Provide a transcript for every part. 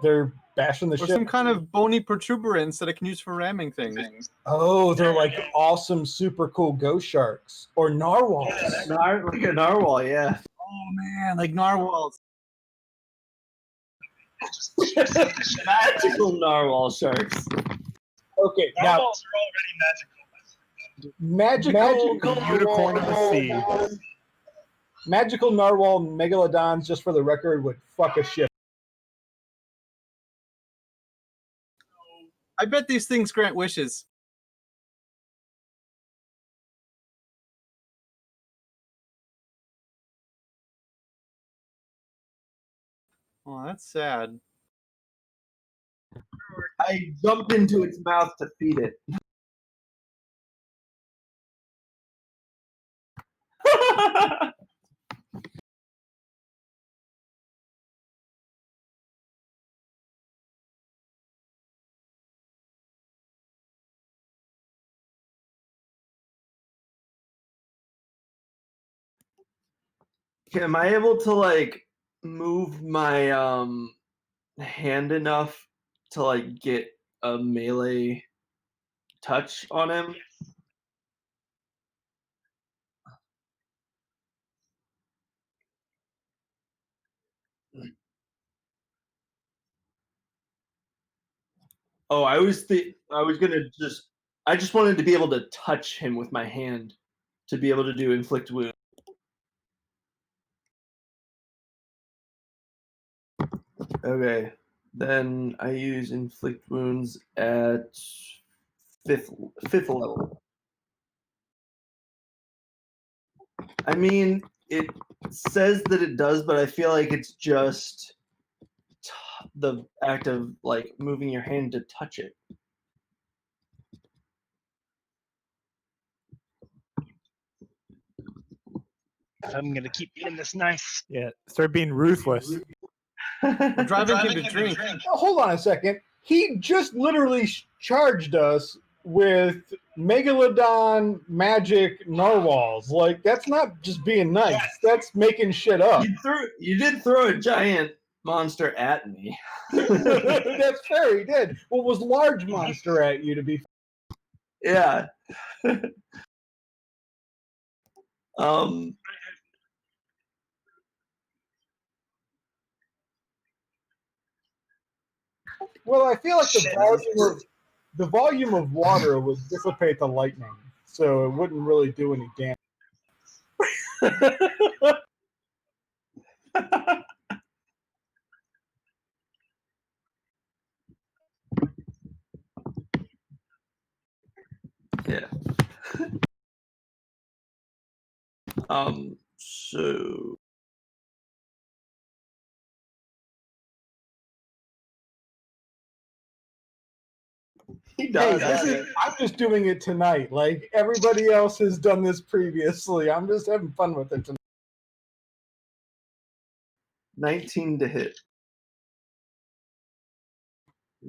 they're bashing the Or shit. some kind of bony protuberance that I can use for ramming things. Oh, they're like awesome, super cool ghost sharks or narwhals. Like a narwhal, yeah. Oh man, like narwhals. Magical narwhal sharks. Okay, now Narwhals are already magical. magical Unicorn of the sea. Magical narwhal megalodons, just for the record, would fuck a ship. I bet these things grant wishes. Oh, that's sad. I jumped into its mouth to feed it. Am I able to like move my hand enough to like get a melee touch on him? Oh, I just wanted to be able to touch him with my hand to be able to do inflict wound. Okay, then I use inflict wounds at fifth level. I mean, it says that it does, but I feel like it's just the act of like moving your hand to touch it. I'm gonna keep eating this nice. Yeah, start being ruthless. I'm driving him to drink. Oh, hold on a second. He just literally charged us with megalodon magic narwhals. Like, that's not just being nice. That's making shit up. You did throw a giant monster at me. That's fair, he did. What was large monster at you, to be Yeah. um Well, I feel like the volume of water would dissipate the lightning, so it wouldn't really do any damage. Yeah. So he Hey, does. I'm just doing it tonight. Like, everybody else has done this previously. I'm just having fun with it tonight. 19 to hit.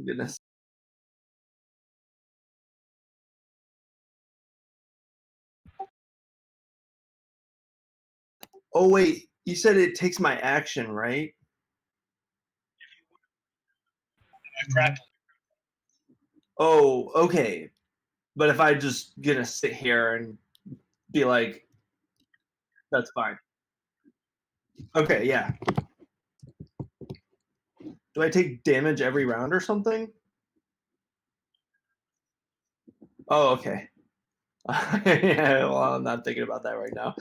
Goodness. Oh wait, you said it takes my action, right? I grapple. Oh, okay. But if I just gonna sit here and be like, that's fine. Okay, yeah. Do I take damage every round or something? Oh, okay. Yeah, well, I'm not thinking about that right now.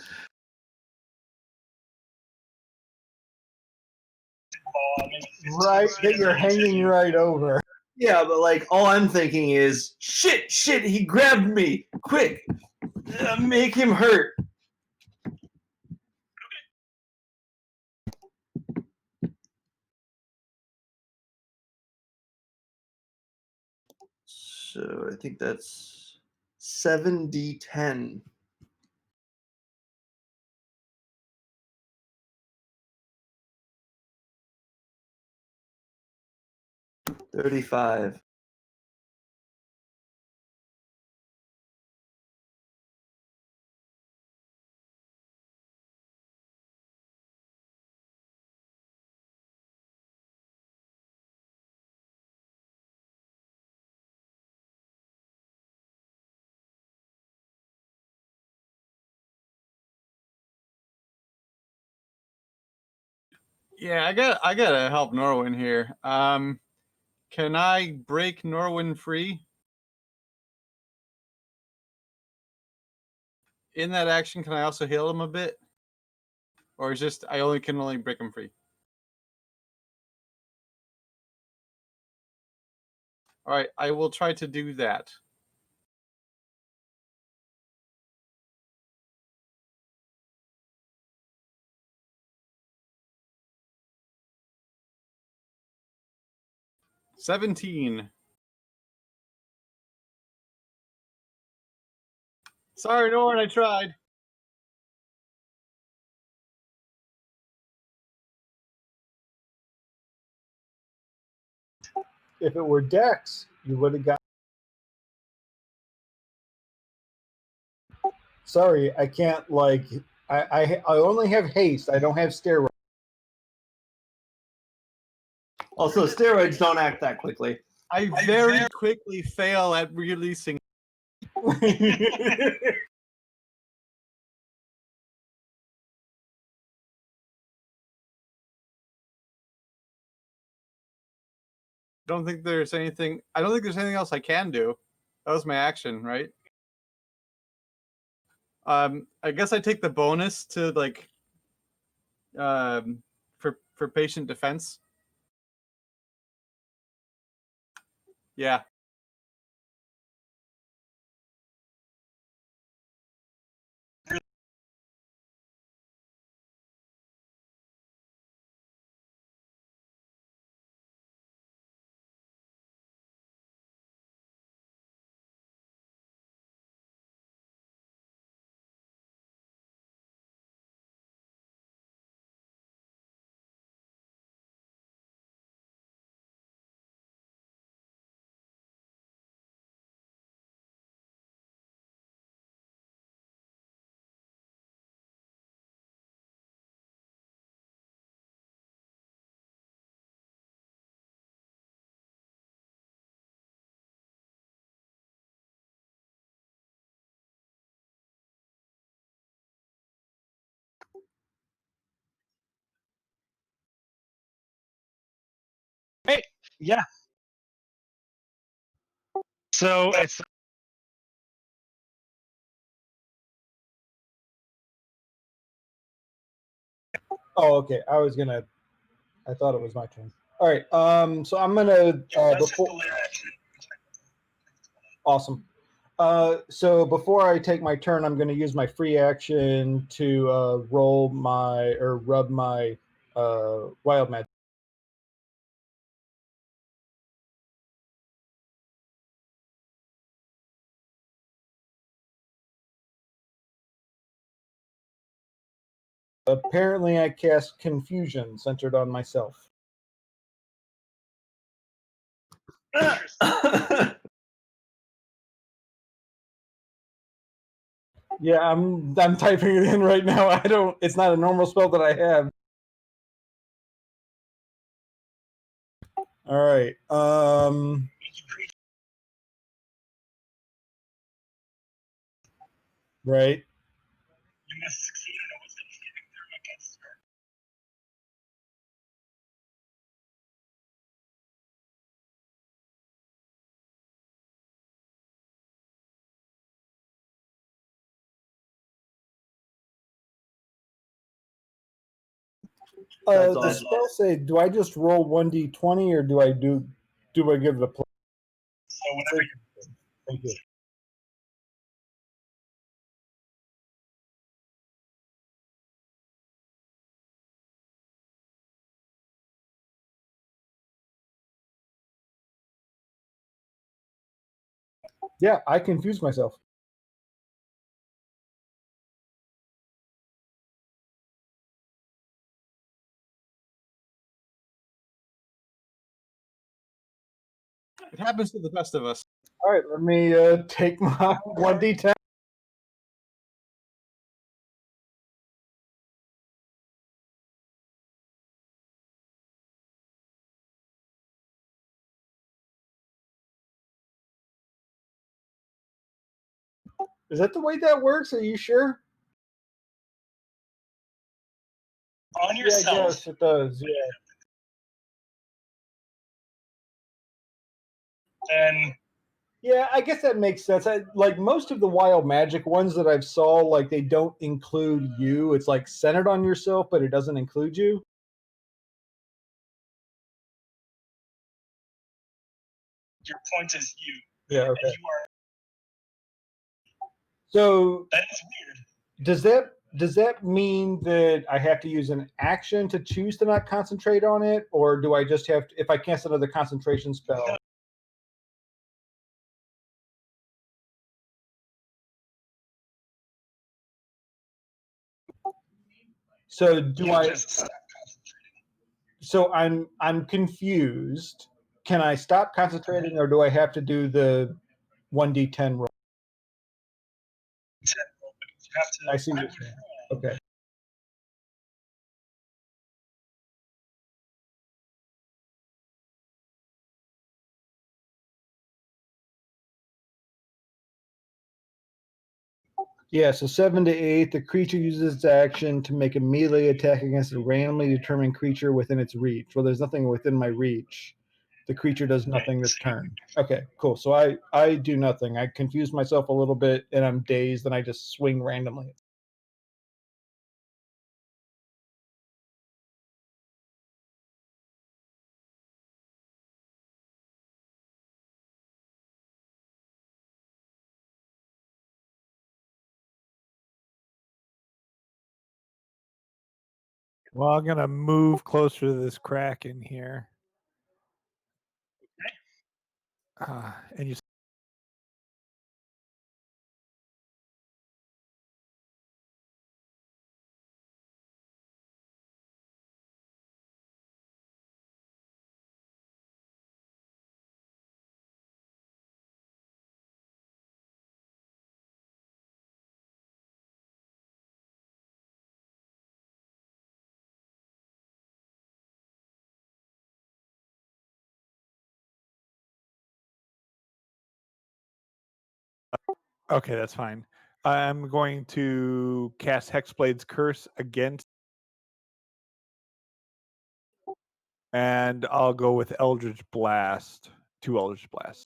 Right, that you're hanging right over. Yeah, but like all I'm thinking is, shit, he grabbed me. Quick, make him hurt. So I think that's 7d10. $35. Yeah, I gotta help Norwin here. Can I break Norwin free? In that action, can I also heal him a bit? Or is just I can only break him free? Alright, I will try to do that. $17. Sorry, Norwin, I tried. If it were Dex, you would have got. Sorry, I can't like. I only have haste. I don't have steroids. Also, steroids don't act that quickly. I very quickly fail at releasing. I don't think there's anything else I can do. That was my action, right? I guess I take the bonus to like for patient defense. Yeah. Hey, yeah. So it's Oh, okay. I thought it was my turn. All right. So I'm gonna before. Awesome. So before I take my turn, I'm going to use my free action to roll my or rub my wild magic. Apparently, I cast Confusion centered on myself. Yeah, I'm typing it in right now. I don't. It's not a normal spell that I have. All right. Right. you must succeed in a wisdom saving throw against her. That's The awesome. spell say, do I just roll 1d20 or do I give it a plus? So whenever you Thank you. Yeah, I confused myself. It happens to the best of us. All right, let me take my 1d10. Is that the way that works? Are you sure? on Yeah, I yourself. guess it does. Yeah. Then Yeah, I guess that makes sense. Like most of the wild magic ones that I've saw, like they don't include you. It's like centered on yourself, but it doesn't include you. your point is you. Yeah. And Okay. you are. So That is weird. does that mean that I have to use an action to choose to not concentrate on it, or do I just have to, if I cast another concentration spell? No. So do You I? just stop concentrating. So I'm confused. Can I stop concentrating, or do I have to do the 1d10 roll? 10 roll, but you have to. I see what you're saying. Okay. Yeah, so 7 to 8, the creature uses its action to make a melee attack against a randomly determined creature within its reach. Well, there's nothing within my reach. The creature does nothing this turn. Okay, cool. So I do nothing. I confuse myself a little bit, and I'm dazed, and I just swing randomly. Well, I'm gonna move closer to this crack in here. And you. Okay, that's fine. I'm going to cast Hexblade's Curse against, and I'll go with Eldritch Blast. 2 Eldritch Blasts.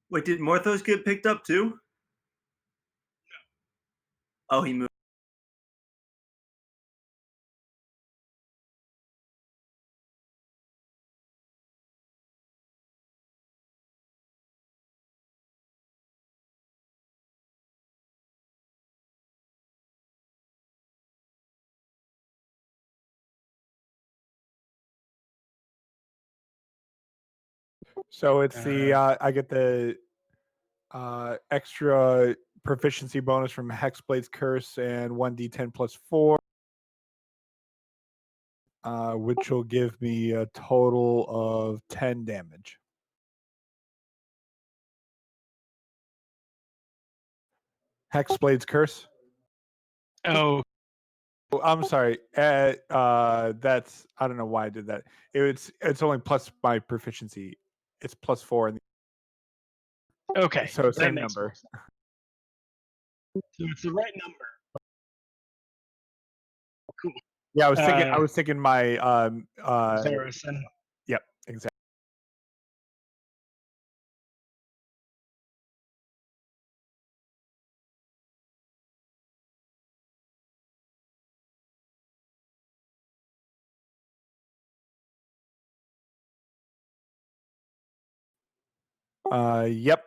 Wait, did Morthos get picked up too? Oh, he moved. So it's the I get the extra proficiency bonus from Hexblade's Curse and 1d10 plus 4, which will give me a total of 10 damage. Hexblade's Curse. Oh, Oh, I'm sorry. That's I don't know why I did that. It's only plus my proficiency. It's plus 4 in okay. so That same makes more number. sense. So it's the right number. Cool. Yeah, I was thinking my Zarison. yep, exactly. Yep.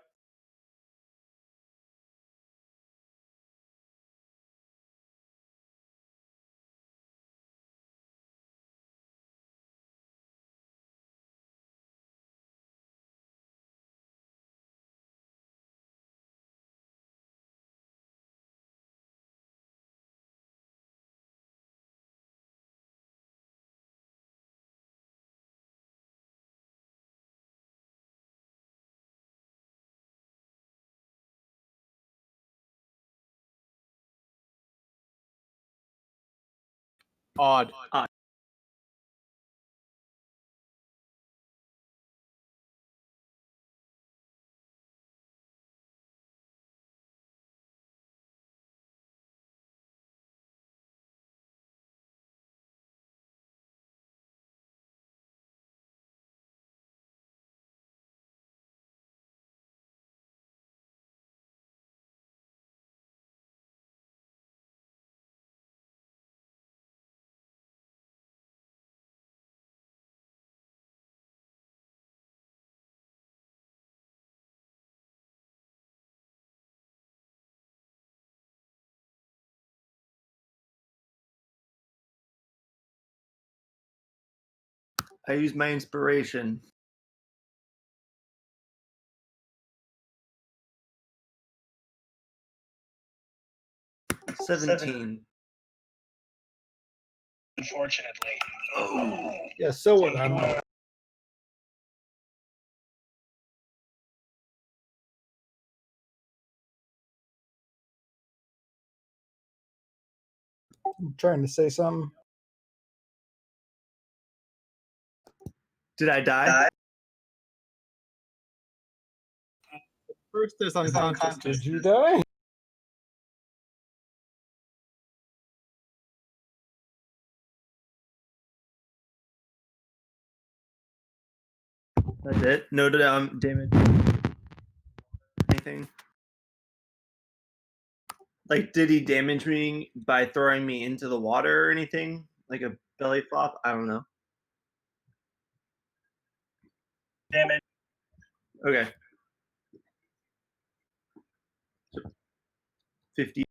Odd. I use my inspiration. $17. Unfortunately. Yeah, so would I'm trying to say something. Did I die? First is unconscious. Did you die? That's it. No damage. Anything? Like, did he damage me by throwing me into the water or anything? Like a belly flop? I don't know. Damn it. Okay. 50.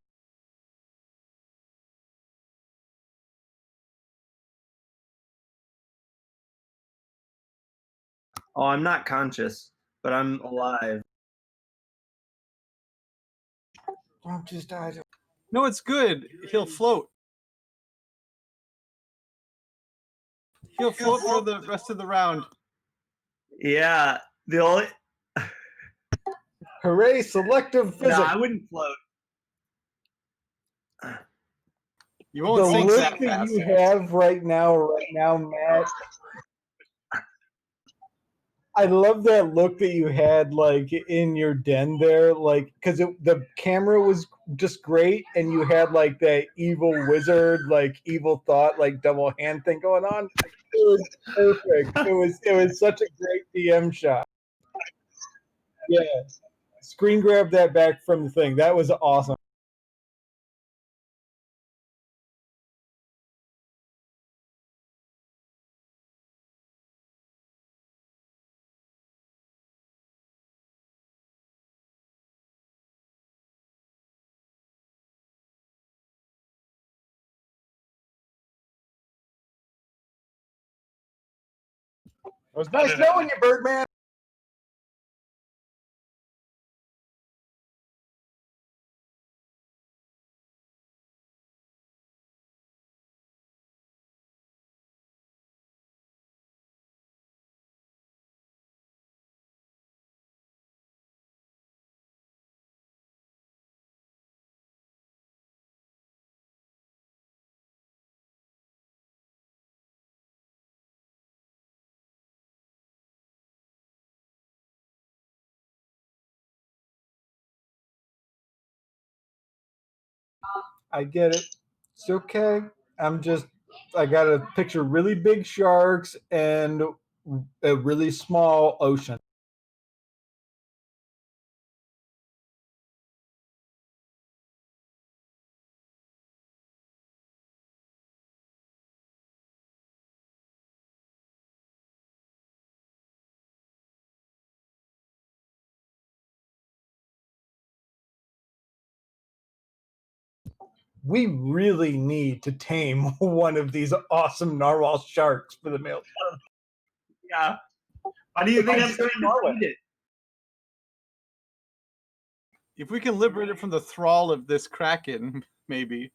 Oh, I'm not conscious, but I'm alive. Oh, just died. No, it's good. He'll float. He'll float for the rest of the round. Yeah. The only Hooray! Selective No, physics. I wouldn't float. You The won't sink look that that fast. you have right now, Matt. I love that look that you had, like in your den there, like because the camera was just great, and you had like that evil wizard, like evil thought, like double hand thing going on. It was perfect. It was such a great DM shot. Yeah, screen grab that back from the thing. That was awesome. It was nice knowing you, Birdman. I get it. It's okay. I got to picture really big sharks and a really small ocean. we really need to tame one of these awesome narwhal sharks for the mail. Yeah. Why do you think I'm trying to feed it? If we can liberate it from the thrall of this kraken, maybe.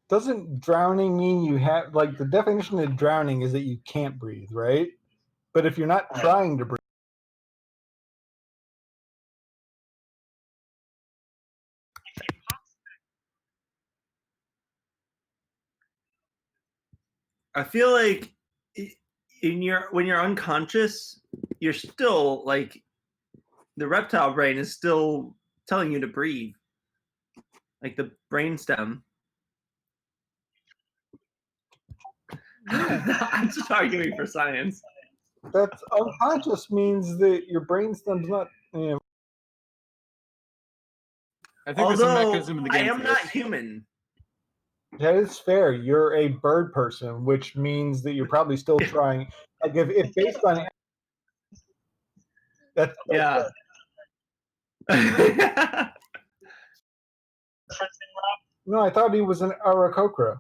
Doesn't drowning mean you have, like, the definition of drowning is that you can't breathe, right? But if you're not trying to breathe, I feel like when you're unconscious, you're still like the reptile brain is still telling you to breathe, like the brainstem. I'm just arguing for science. that's unconscious means that your brainstem's not, you know. I think there's a Although mechanism in the I game. am for not this. human. That is fair. You're a bird person, which means that you're probably still trying. Like if based on that's Yeah. no, I thought he was an Arakokra.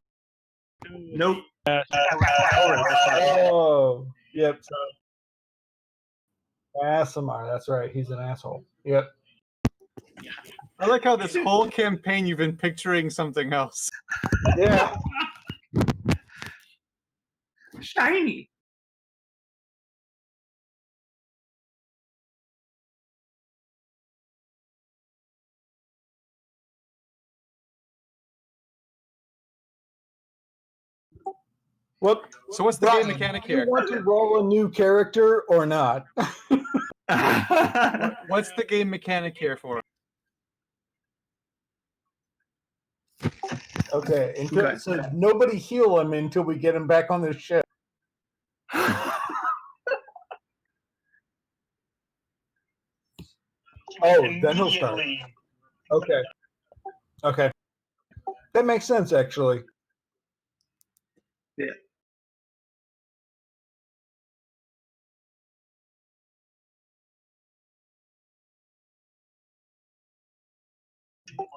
Nope. Oh, yep. Asimar, that's right. He's an asshole. Yep. I like how this whole campaign you've been picturing something else. Yeah. Shiny. Well, So what's the Brian, game mechanic do you here? want to roll a new character or not? What's the game mechanic here for? Okay. Okay. So nobody heal him until we get him back on the ship. Oh, then he'll start. Immediately. Okay. Okay. That makes sense, actually. Yeah.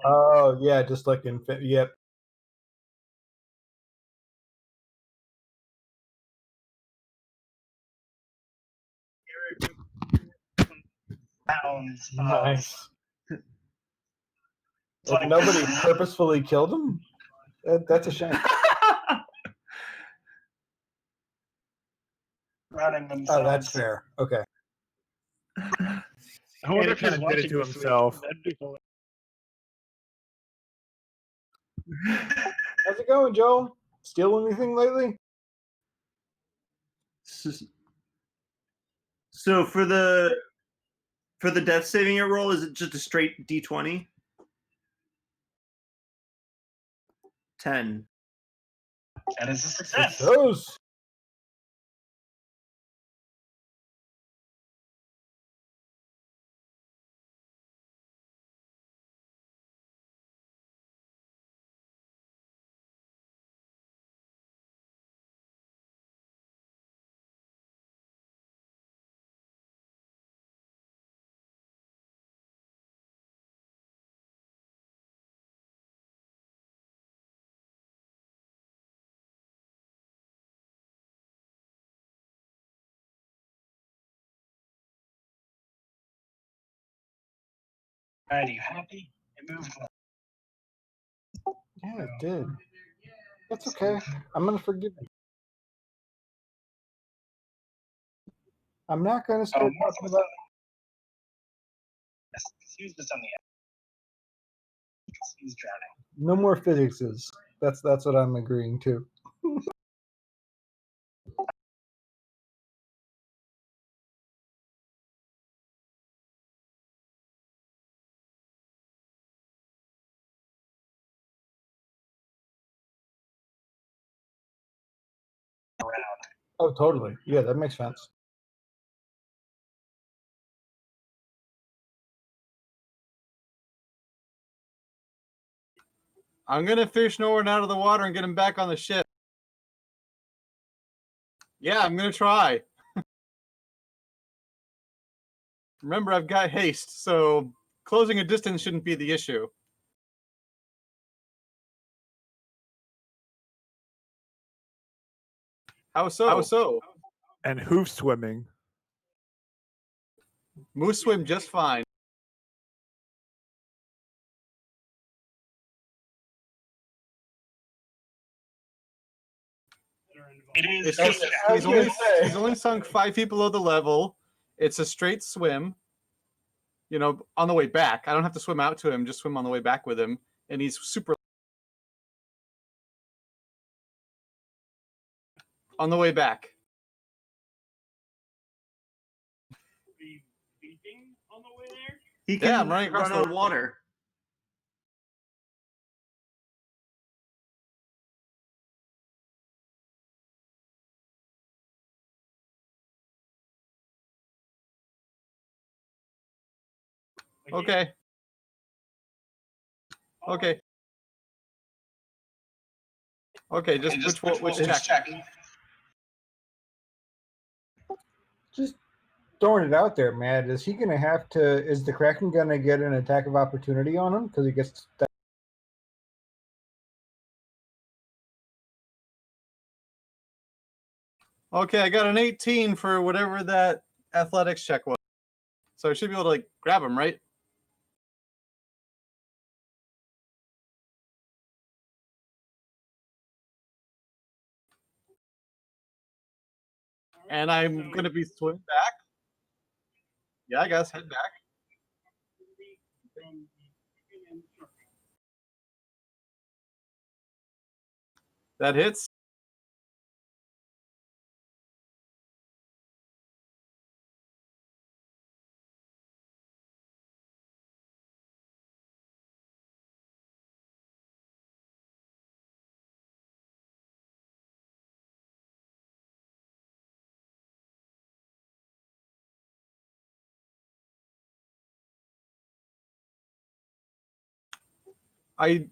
Oh, yeah, just like in yep. Pounds. Nice. Like nobody purposefully killed him? That's a shame. Running themselves. Oh, that's fair. Okay. I wonder And if he he's kinda did it watching to this week. himself. That'd be cool. How's it going, Joe? Steal anything lately? So for the death saving it roll, is it just a straight D20? 10. That is a success. Those. Alright, are you happy? It moved well. Yeah, it did. That's okay. I'm gonna forgive you. I'm not gonna start talking about. Use this on the end. He's drowning. No more physicses. That's what I'm agreeing to. Around. Oh, totally. Yeah, that makes sense. I'm gonna fish Norwin out of the water and get him back on the ship. Yeah, I'm gonna try. Remember, I've got haste, so closing a distance shouldn't be the issue. How so? How so? And hoof swimming. Moose swim just fine. It is It's just just I was gonna say. he's only sunk 5 feet below the level. It's a straight swim. You know, on the way back. I don't have to swim out to him, just swim on the way back with him. And he's super on the way back. leaping on the way there. He Yeah, I'm can running across run the on water. Okay. Okay. Okay, just which check? Just throwing it out there, Matt. Is he gonna have to? Is the Kraken gonna get an attack of opportunity on him because he gets? Okay, I got an 18 for whatever that athletics check was. So I should be able to like grab him, right? And I'm gonna be swim back. Yeah, I guess head back. That hits. I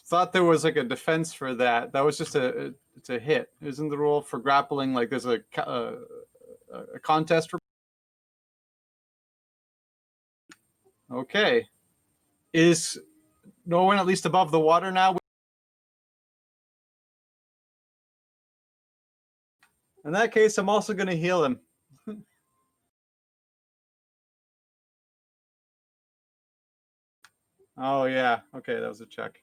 thought there was like a defense for that. That was just it's a hit. Isn't the rule for grappling like there's a contest for? Okay. Is Norwin at least above the water now? In that case, I'm also going to heal him. Oh, yeah. Okay, that was a check.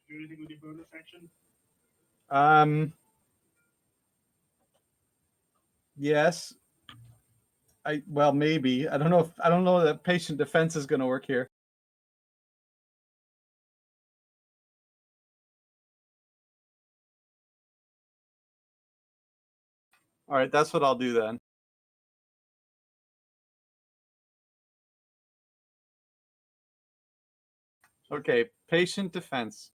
Can you do anything with your bonus action? Yes. Well, maybe. I don't know that patient defense is going to work here. All right, that's what I'll do then. Okay, patient defense.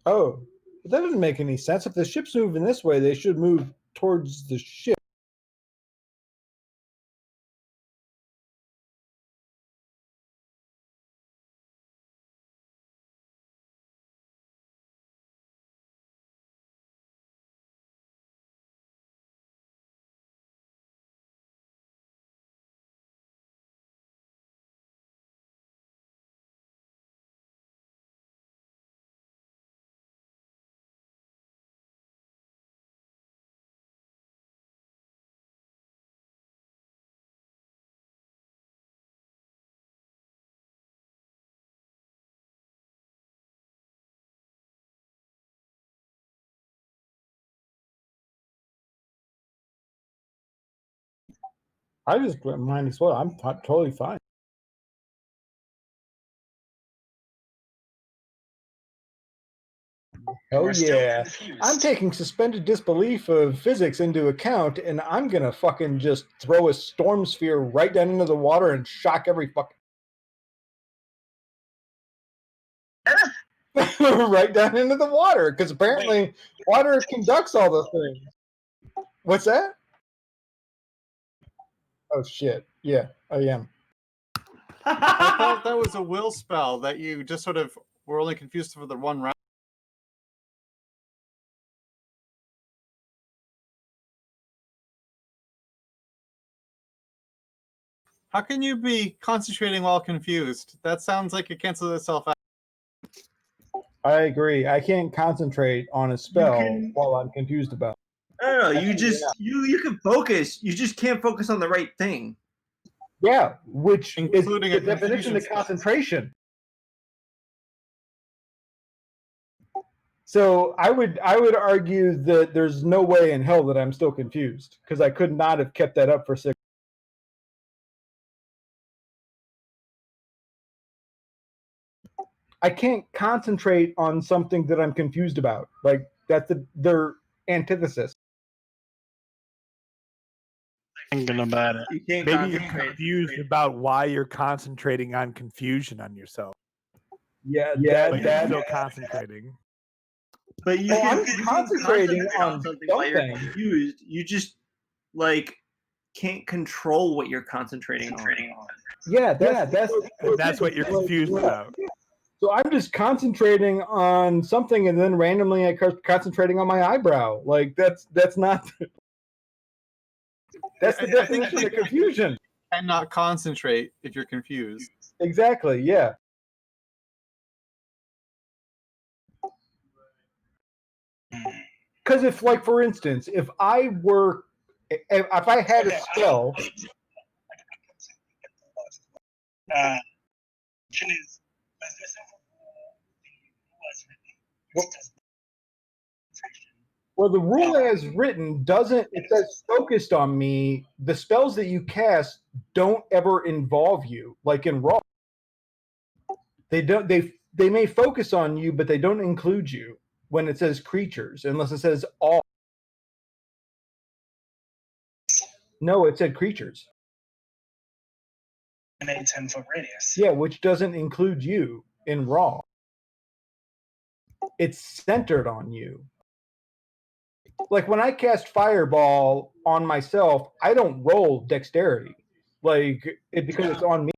Oh, but that doesn't make any sense. If the ship's moving this way, they should move towards the ship. I just might as well. I'm totally fine. Oh We're still yeah, confused. I'm taking suspended disbelief of physics into account, and I'm gonna fucking just throw a storm sphere right down into the water and shock every fucking right down into the water, because apparently water conducts all the things. What's that? Oh shit! Yeah, I am. I thought that was a will spell that you just sort of were only confused for the one round. How can you be concentrating while confused? That sounds like it cancels itself out. I agree. I can't concentrate on a spell can- while I'm confused about it. No, you just you can focus. You just can't focus on the right thing. Yeah, which Including is a the definition confusion of spell. concentration. So I would argue that there's no way in hell that I'm still confused, because I could not have kept that up for 6. I can't concentrate on something that I'm confused about. Like that's their antithesis. Thinking about it. You can't Maybe you're concentrate. confused about why you're concentrating on confusion on yourself, Yeah, but you're still concentrating. But you Oh, can, I'm you can concentrating concentrate on something while you're something. confused. You just like can't control what you're concentrating on. Yeah, that's And that's what you're confused about. So I'm just concentrating on something, and then randomly I concentrating on my eyebrow. Like that's not. That's the definition of confusion. And not concentrate if you're confused. Exactly. Yeah. Because if, like, for instance, if I had a spell. Well, the rule as written doesn't. It says focused on me. The spells that you cast don't ever involve you. Like in Raw, they don't. They may focus on you, but they don't include you when it says creatures, unless it says all. No, it said creatures. And a 10-foot radius. Yeah, which doesn't include you in Raw. It's centered on you. Like when I cast Fireball on myself, I don't roll dexterity, like because it's on me.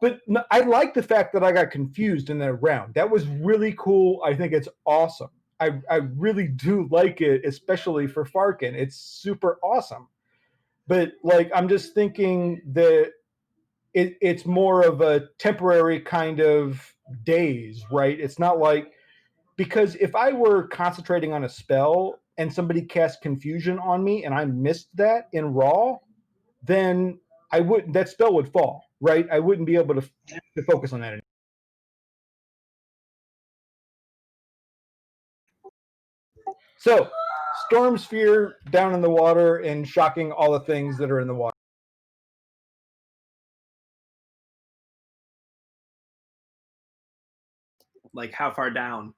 But no, I like the fact that I got confused in that round. That was really cool. I think it's awesome. I really do like it, especially for Farkin. It's super awesome. But like I'm just thinking that it's more of a temporary kind of daze, right? It's not like, because if I were concentrating on a spell and somebody cast confusion on me and I missed that in Raw, then that spell would fall, right? I wouldn't be able to focus on that anymore. So, Storm Sphere down in the water and shocking all the things that are in the water. Like how far down?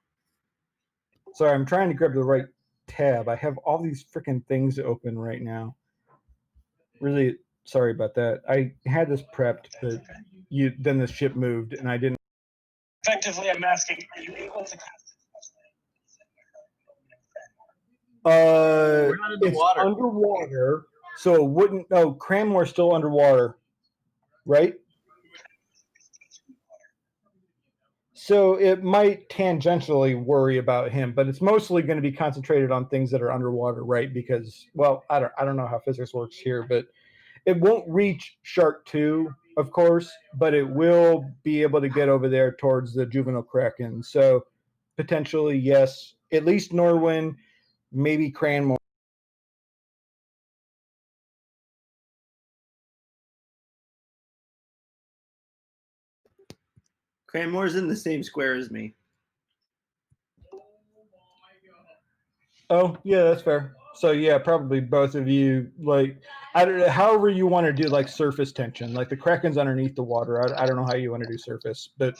Sorry, I'm trying to grab the right tab. I have all these freaking things open right now. Really sorry about that. I had this prepped, but then the ship moved and I didn't. Effectively, I'm asking, are you able to cast it? We're not in the It's water. underwater, so it wouldn't. No, Cranmore's still underwater, right? So it might tangentially worry about him, but it's mostly going to be concentrated on things that are underwater, right? Because, well, I don't know how physics works here, but it won't reach Shark 2, of course, but it will be able to get over there towards the juvenile Kraken. So potentially, yes, at least Norwin, maybe Cranmore. Cranmore's in the same square as me. Oh, yeah, that's fair. So yeah, probably both of you, like, I don't know, however you want to do like surface tension. Like the Kraken's underneath the water. I don't know how you want to do surface, but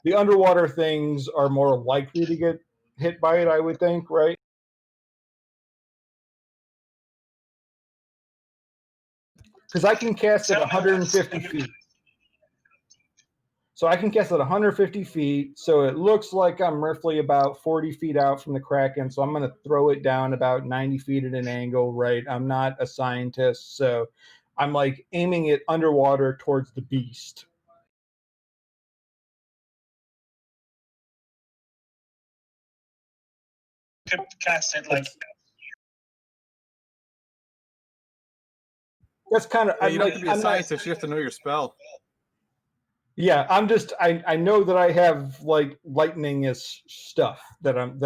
the underwater things are more likely to get hit by it, I would think, right? Because I can cast at 150 feet. So I can cast at 150 feet. So it looks like I'm roughly about 40 feet out from the Kraken. So I'm going to throw it down about 90 feet at an angle, right? I'm not a scientist. So I'm like aiming it underwater towards the beast. Could cast it like That's kind of. Yeah, you don't like, have to be a scientist. You have to know your spell. Yeah, I'm just. I know that I have like lightning-ish stuff that I'm.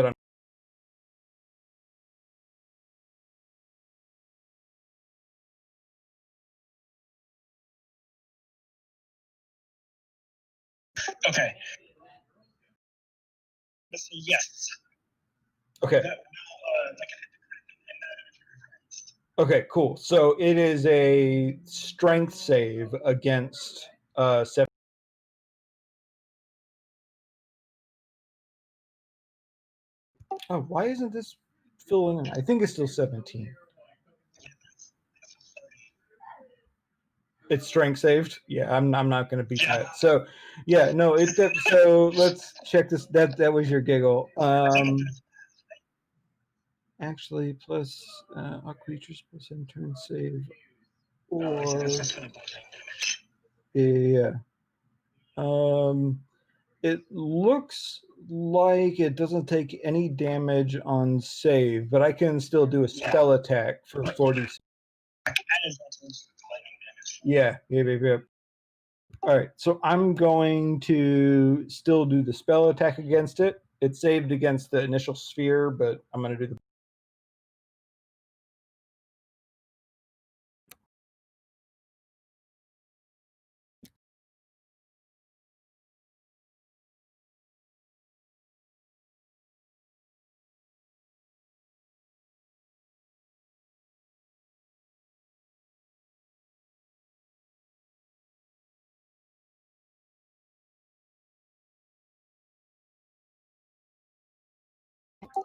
okay. Let's say yes. Okay. That, like, Okay. Cool. So it is a strength save against 7. Oh, why isn't this filling in? I think it's still 17. It's strength saved. Yeah, I'm not going to beat Yeah. that. So, yeah, no. So let's check this. That was your giggle. Actually, plus all creatures plus in turn save, I said or it's just 20 bludgeoning damage. yeah. It looks like it doesn't take any damage on save, but I can still do a spell attack for 40. That is also lightning damage. Yeah. All right, so I'm going to still do the spell attack against it. It saved against the initial sphere, but I'm going to do the.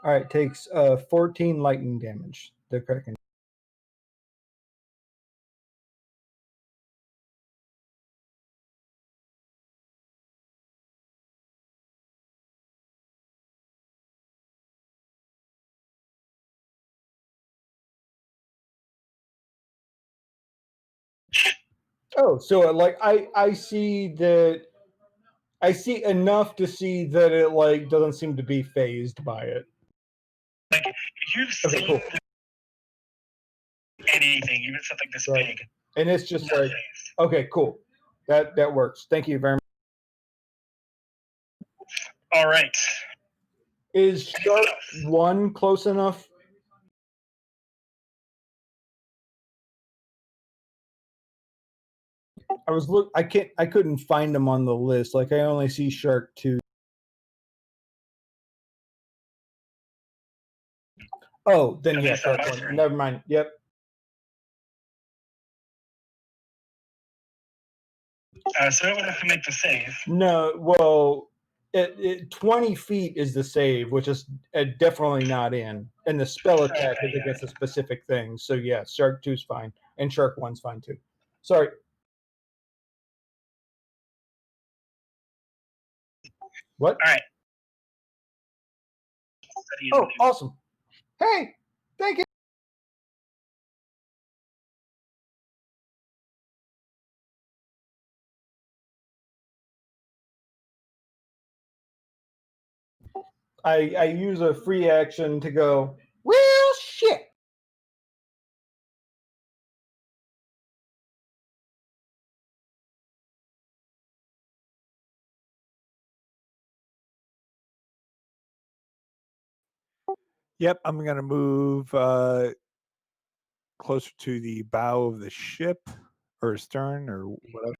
All right, takes 14 lightning damage. The Kraken. Oh, so like I see that. I see enough to see that it like doesn't seem to be phased by it. Like, you've Okay, seen cool. anything, even something this Right. big. And it's just not like, phased. okay, cool. That works. Thank you very much. All right. Is Shark 1 close enough? I couldn't find them on the list. Like I only see Shark 2. Oh, then At yeah, least on Shark my 1. screen. Never mind. Yep. So it would have to make the save. No, well, 20 feet is the save, which is definitely not in. And the spell attack is against a specific thing. So yeah, Shark 2's fine. And Shark 1's fine too. Sorry. What? All right. Oh, awesome. Hey, Thank you. I use a free action to go, well, shit. Yep, I'm gonna move closer to the bow of the ship or stern or whatever.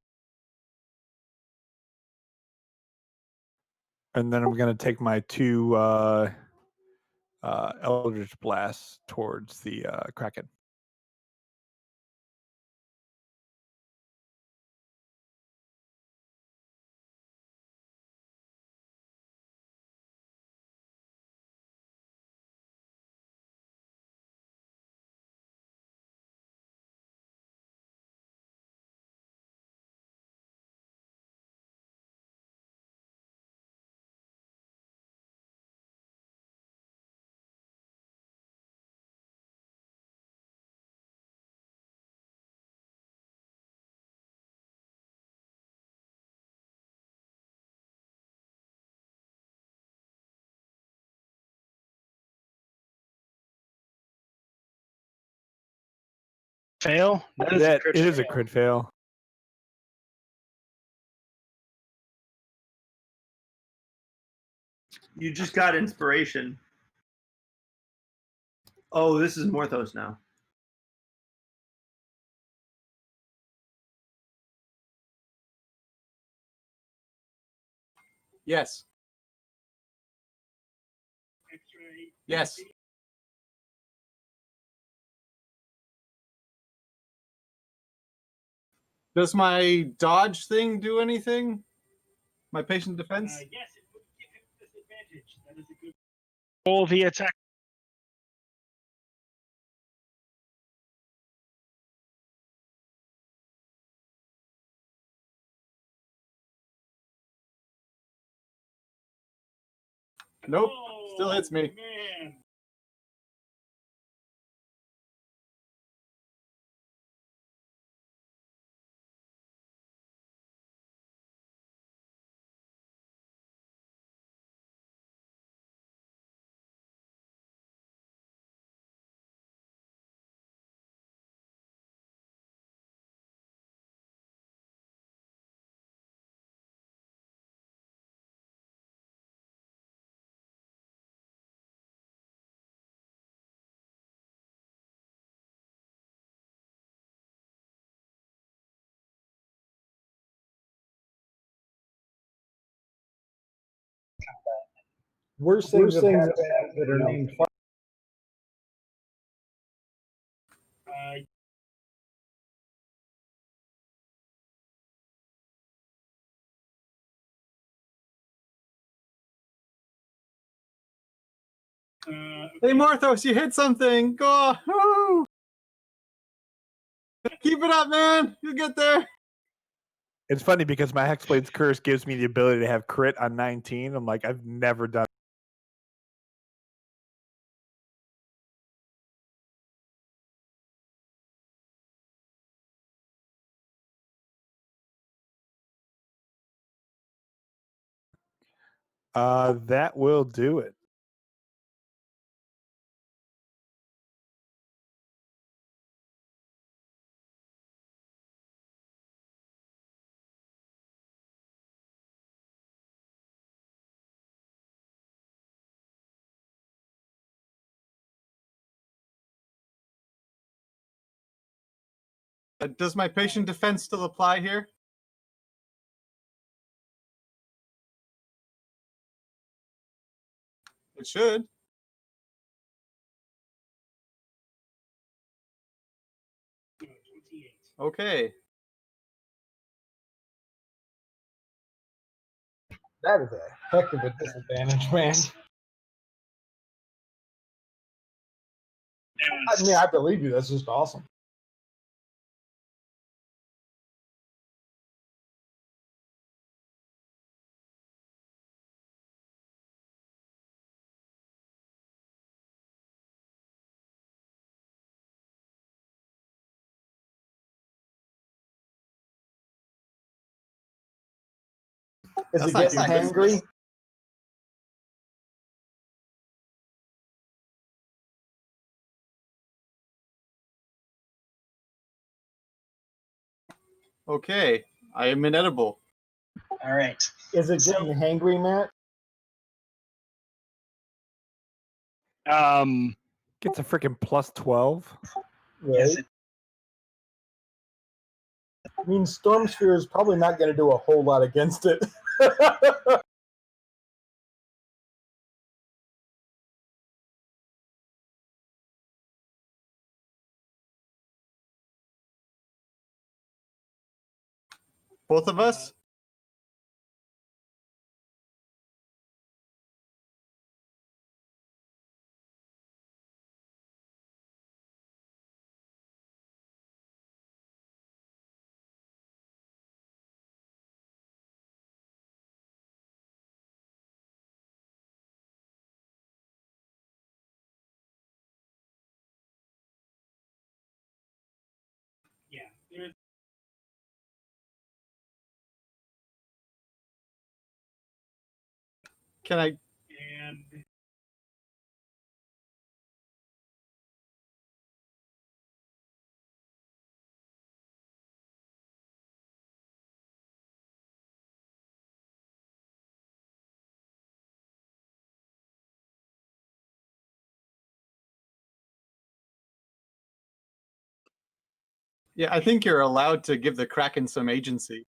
And then I'm gonna take my two Eldritch blasts towards the Kraken. Fail? That is That a crit it is a fail. crit fail. You just got inspiration. Oh, this is Morthos now. Yes. X-ray. Yes. Does my dodge thing do anything? My patient defense? Yes, it would give him disadvantage. That is a good roll the attack. Nope. Still hits me. Man. Worst things have happened that are named fire. Hey, Morthos, you hit something. Go. Woo! Keep it up, man. You'll get there. It's funny because my Hexblade's Curse gives me the ability to have crit on 19. I'm like, I've never done. That will do it. Does my patient defense still apply here? It should. Okay. That is a heck of a disadvantage, man. I mean, I believe you. That's just awesome. Is That's it not getting good hangry? business. Okay, I am inedible. All right. Is it So- getting hangry, Matt? Gets a freaking plus 12. Right. Yes, it, I mean, Storm Sphere is probably not going to do a whole lot against it. Both of us? yeah. There's Can I? and Yeah, I think you're allowed to give the Kraken some agency.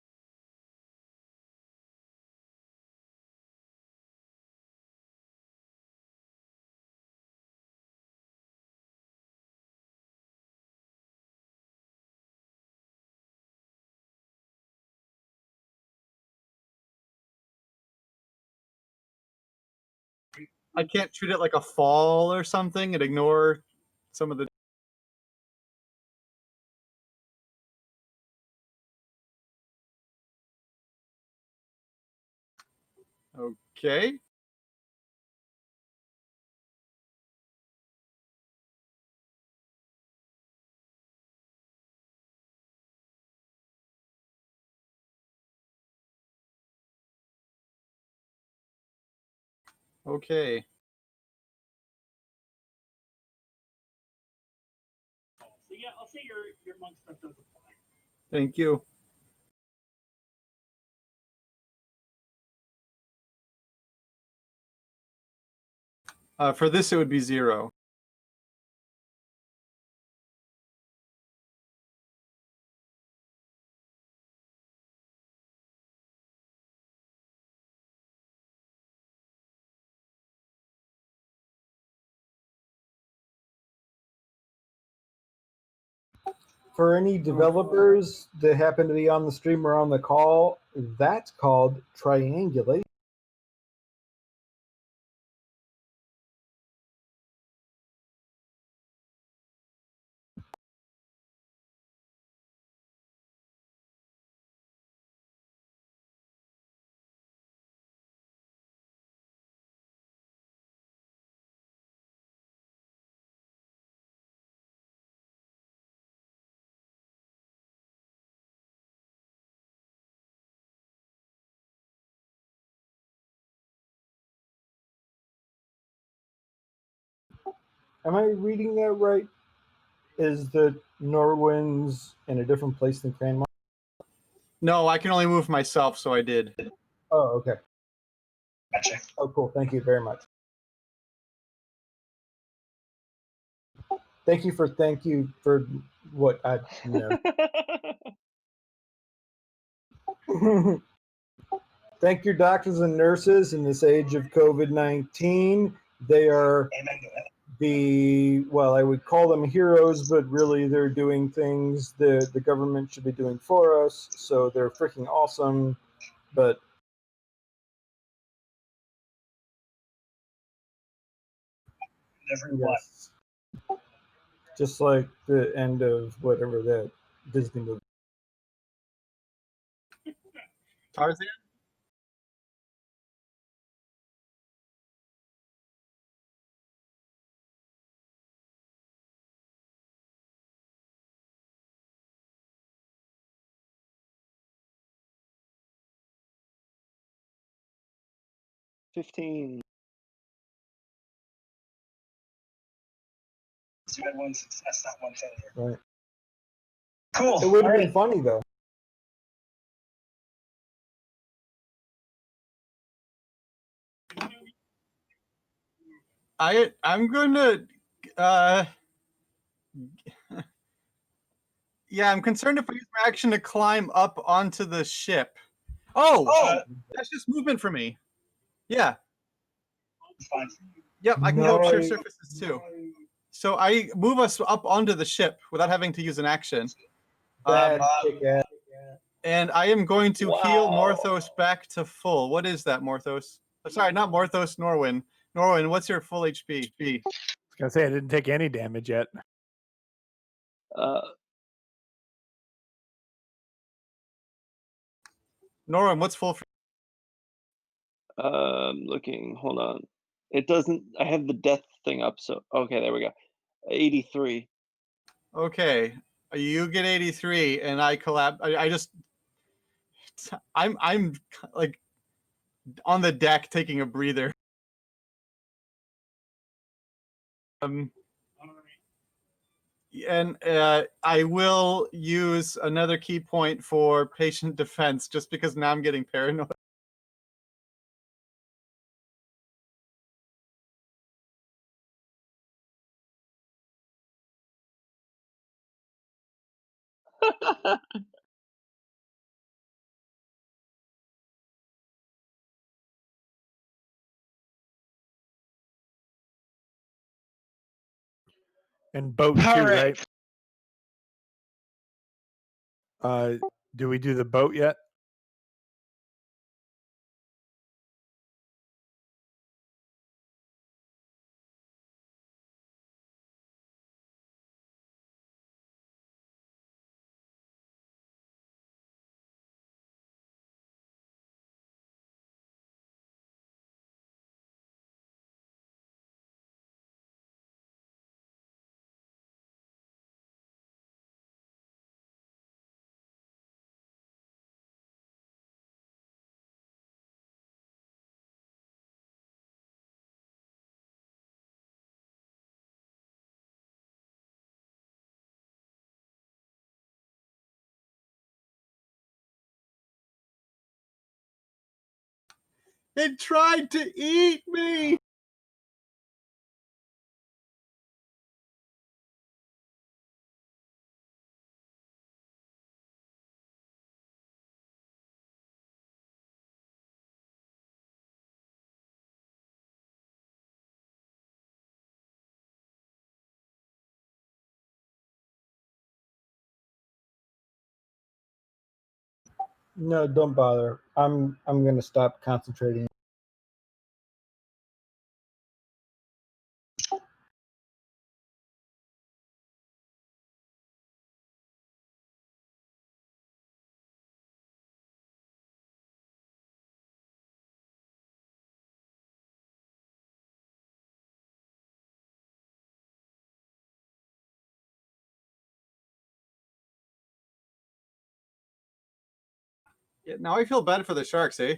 I can't treat it like a fall or something and ignore some of the. Okay. Okay. so yeah, I'll say your monk stuff does apply. Thank you. For this, it would be 0. For any developers that happen to be on the stream or on the call, that's called triangulate. Am I reading that right? Is that Norwin's in a different place than Cranmar? No, I can only move myself, so I did. Oh, okay. Gotcha. Oh, cool. Thank you very much. Thank you for what I know. Thank your doctors and nurses in this age of COVID-19. They are Amen to that. I would call them heroes, but really they're doing things the government should be doing for us. So they're freaking awesome. But Never yes, just like the end of whatever that Disney movie. Tarzan? 15. So you had one success, not one failure. Right. Cool. It would have All been funny though. I'm going to yeah, I'm concerned if I use my action to climb up onto the ship. Oh, that's just movement for me. Yeah. It's fine. Yep, I can go up sheer Nice. surfaces too. So I move us up onto the ship without having to use an action. That's kick-ass. And I am going to heal Wow. Morthos back to full. What is that, Morthos? Sorry, not Morthos, Norwin. Norwin, what's your full HP? I was gonna say I didn't take any damage yet. Norwin, what's full? Looking. Hold on. It doesn't. I have the death thing up. So okay, there we go. 83. Okay, you get 83, and I collapse. I just, I'm like on the deck taking a breather. And I will use another key point for patient defense, just because now I'm getting paranoid. And boat All too, right. right? Do we do the boat yet? It tried to eat me. No, don't bother. I'm gonna stop concentrating. Yeah, now I feel bad for the sharks, eh?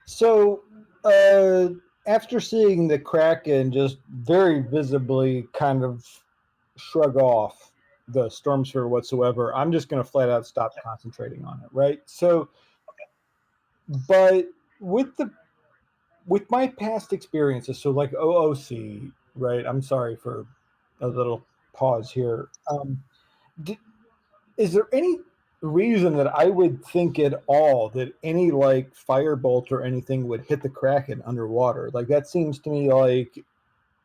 So, after seeing the Kraken just very visibly kind of shrug off the storm sphere whatsoever, I'm just going to flat out stop concentrating on it, right? So, but with my past experiences, so like OOC, right? I'm sorry for a little pause here. Is there any reason that I would think at all that any like firebolt or anything would hit the Kraken underwater? Like that seems to me like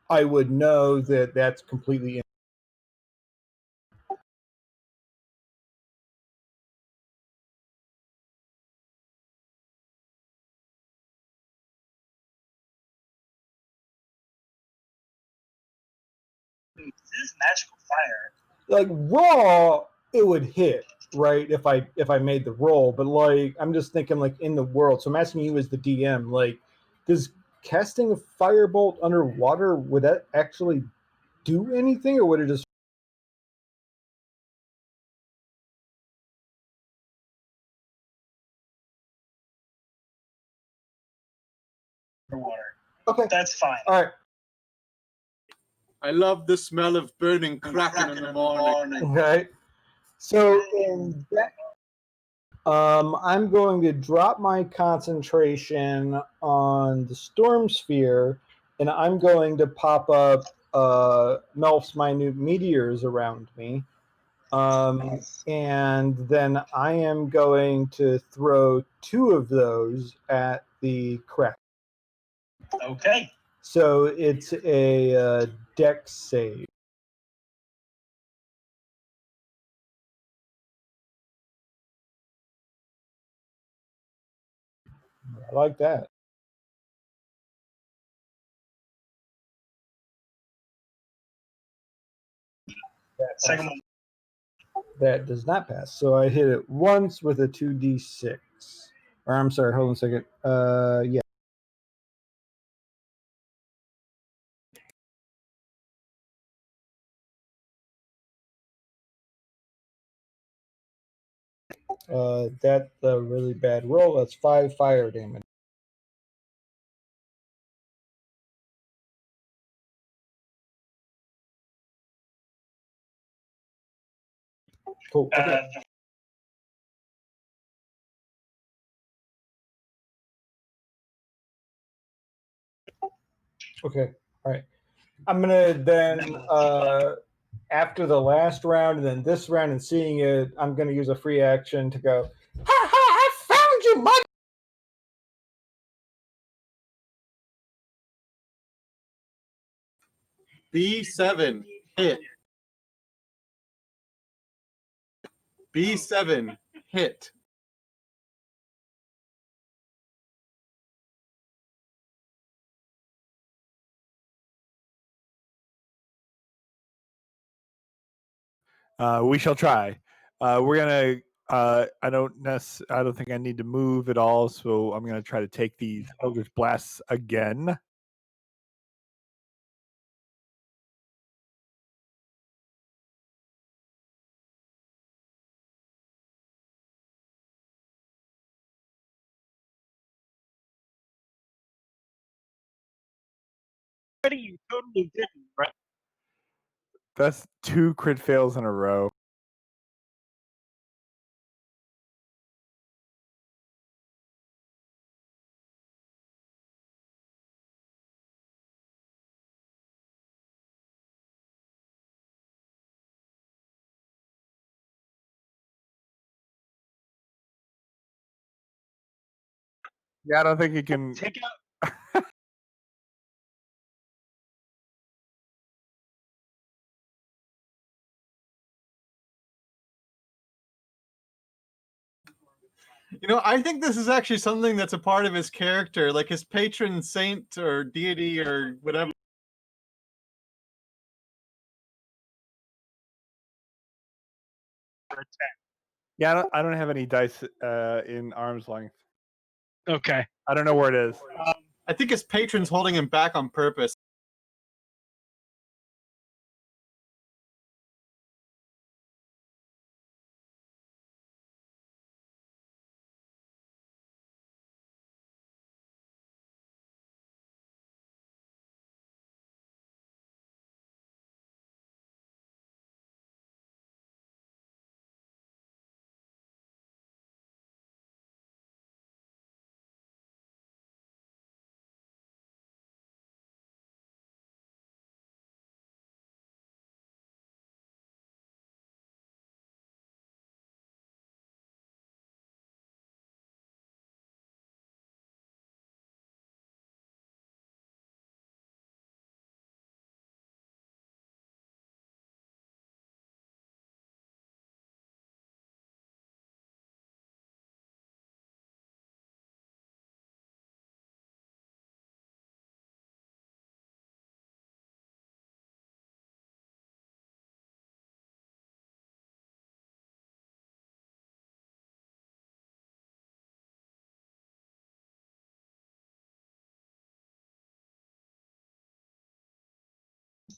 I would know that that's completely. This is magical fire. like raw, it would hit, right? If I made the roll, but like I'm just thinking like in the world. So I'm asking you as the DM, like, does casting a firebolt underwater, would that actually do anything, or would it just Water. okay? That's fine. All right. I love the smell of burning kraken in the morning. Okay. So in that, I'm going to drop my concentration on the storm sphere, and I'm going to pop up Melf's minute meteors around me. And then I am going to throw 2 of those at the crack. Okay. So it's a dex save. I like that. Second one. That does not pass. So I hit it once with a 2d6. Or I'm sorry, hold on a second. Yeah. That's a really bad roll. That's 5 fire damage. Cool. Okay. Okay. All right. I'm gonna then after the last round and then this round and seeing it, I'm gonna use a free action to go. Ha ha! I found you, mother. B7 hit. B7 hit. We shall try. We're gonna. I don't think I need to move at all, so I'm gonna try to take these Eldritch Blasts again. You totally didn't, right? That's 2 crit fails in a row. Yeah, I don't think you can. Take out. You know, I think this is actually something that's a part of his character, like his patron saint or deity or whatever. Yeah, I don't have any dice in arm's length. Okay. I don't know where it is. I think his patron's holding him back on purpose.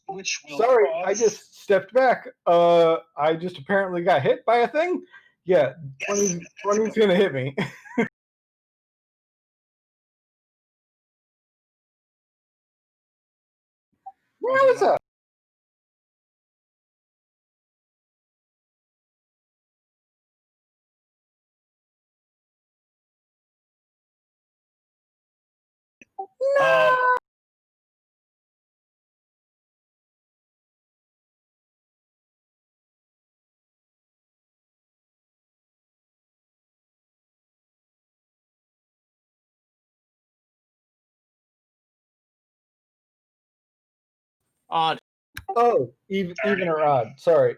which will Sorry, cause... I just stepped back. I just apparently got hit by a thing. Yeah, 20's gonna hit me. What's up? Odd. Oh, even or odd. Sorry.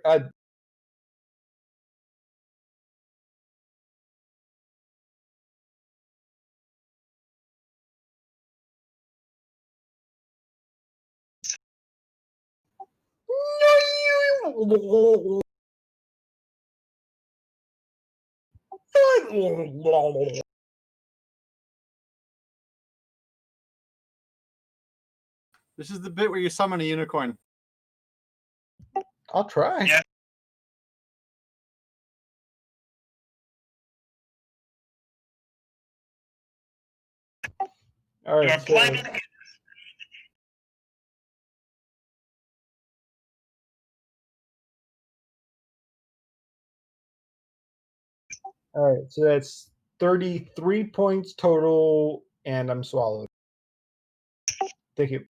This is the bit where you summon a unicorn. I'll try. Yeah. All You're right. So, planning... all right. So that's 33 points total, and I'm swallowed. Thank you.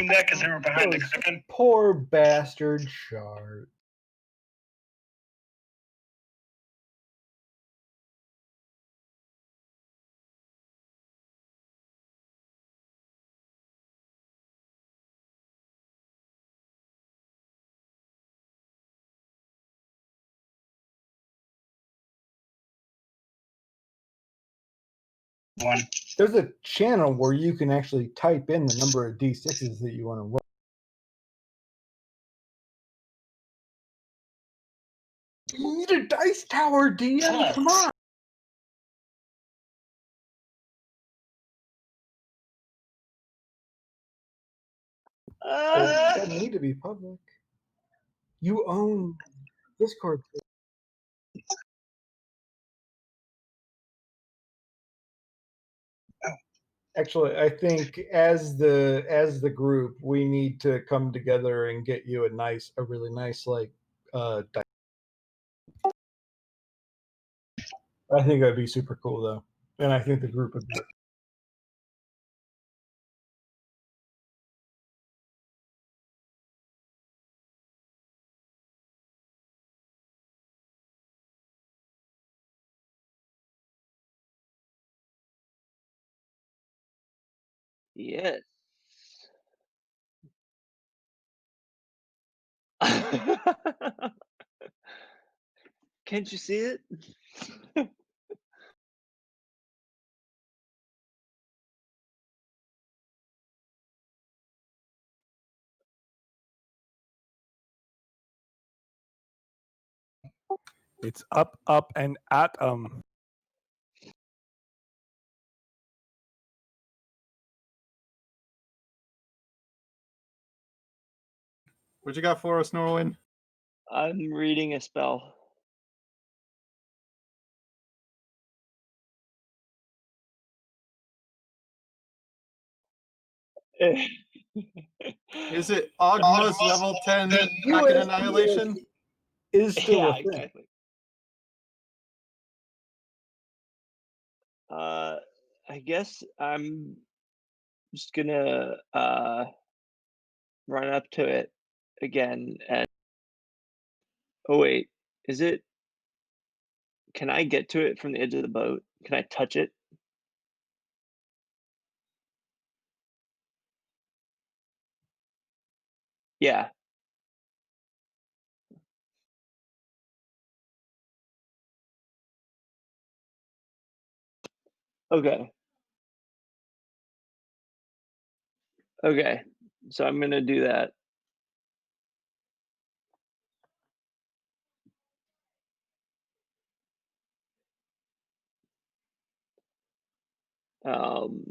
that because they were behind the Those curtain. poor bastard shard. One. There's a channel where you can actually type in the number of D6s that you want to roll. You need a dice tower, DM. Come on. It doesn't need to be public. You own Discord. Actually, I think as the group, we need to come together and get you a really nice dice. I think that'd be super cool though, and I think the group would be. Yes. Can't you see it? It's up, up, and at What you got for us, Norwin? I'm reading a spell. Is it Ogma's level 10 Kraken USPS Annihilation? is still Yeah, a thing. exactly. I guess I'm just gonna run up to it again and oh wait, is it? Can I get to it from the edge of the boat? Can I touch it? Yeah. Okay. Okay. So I'm gonna do that. Then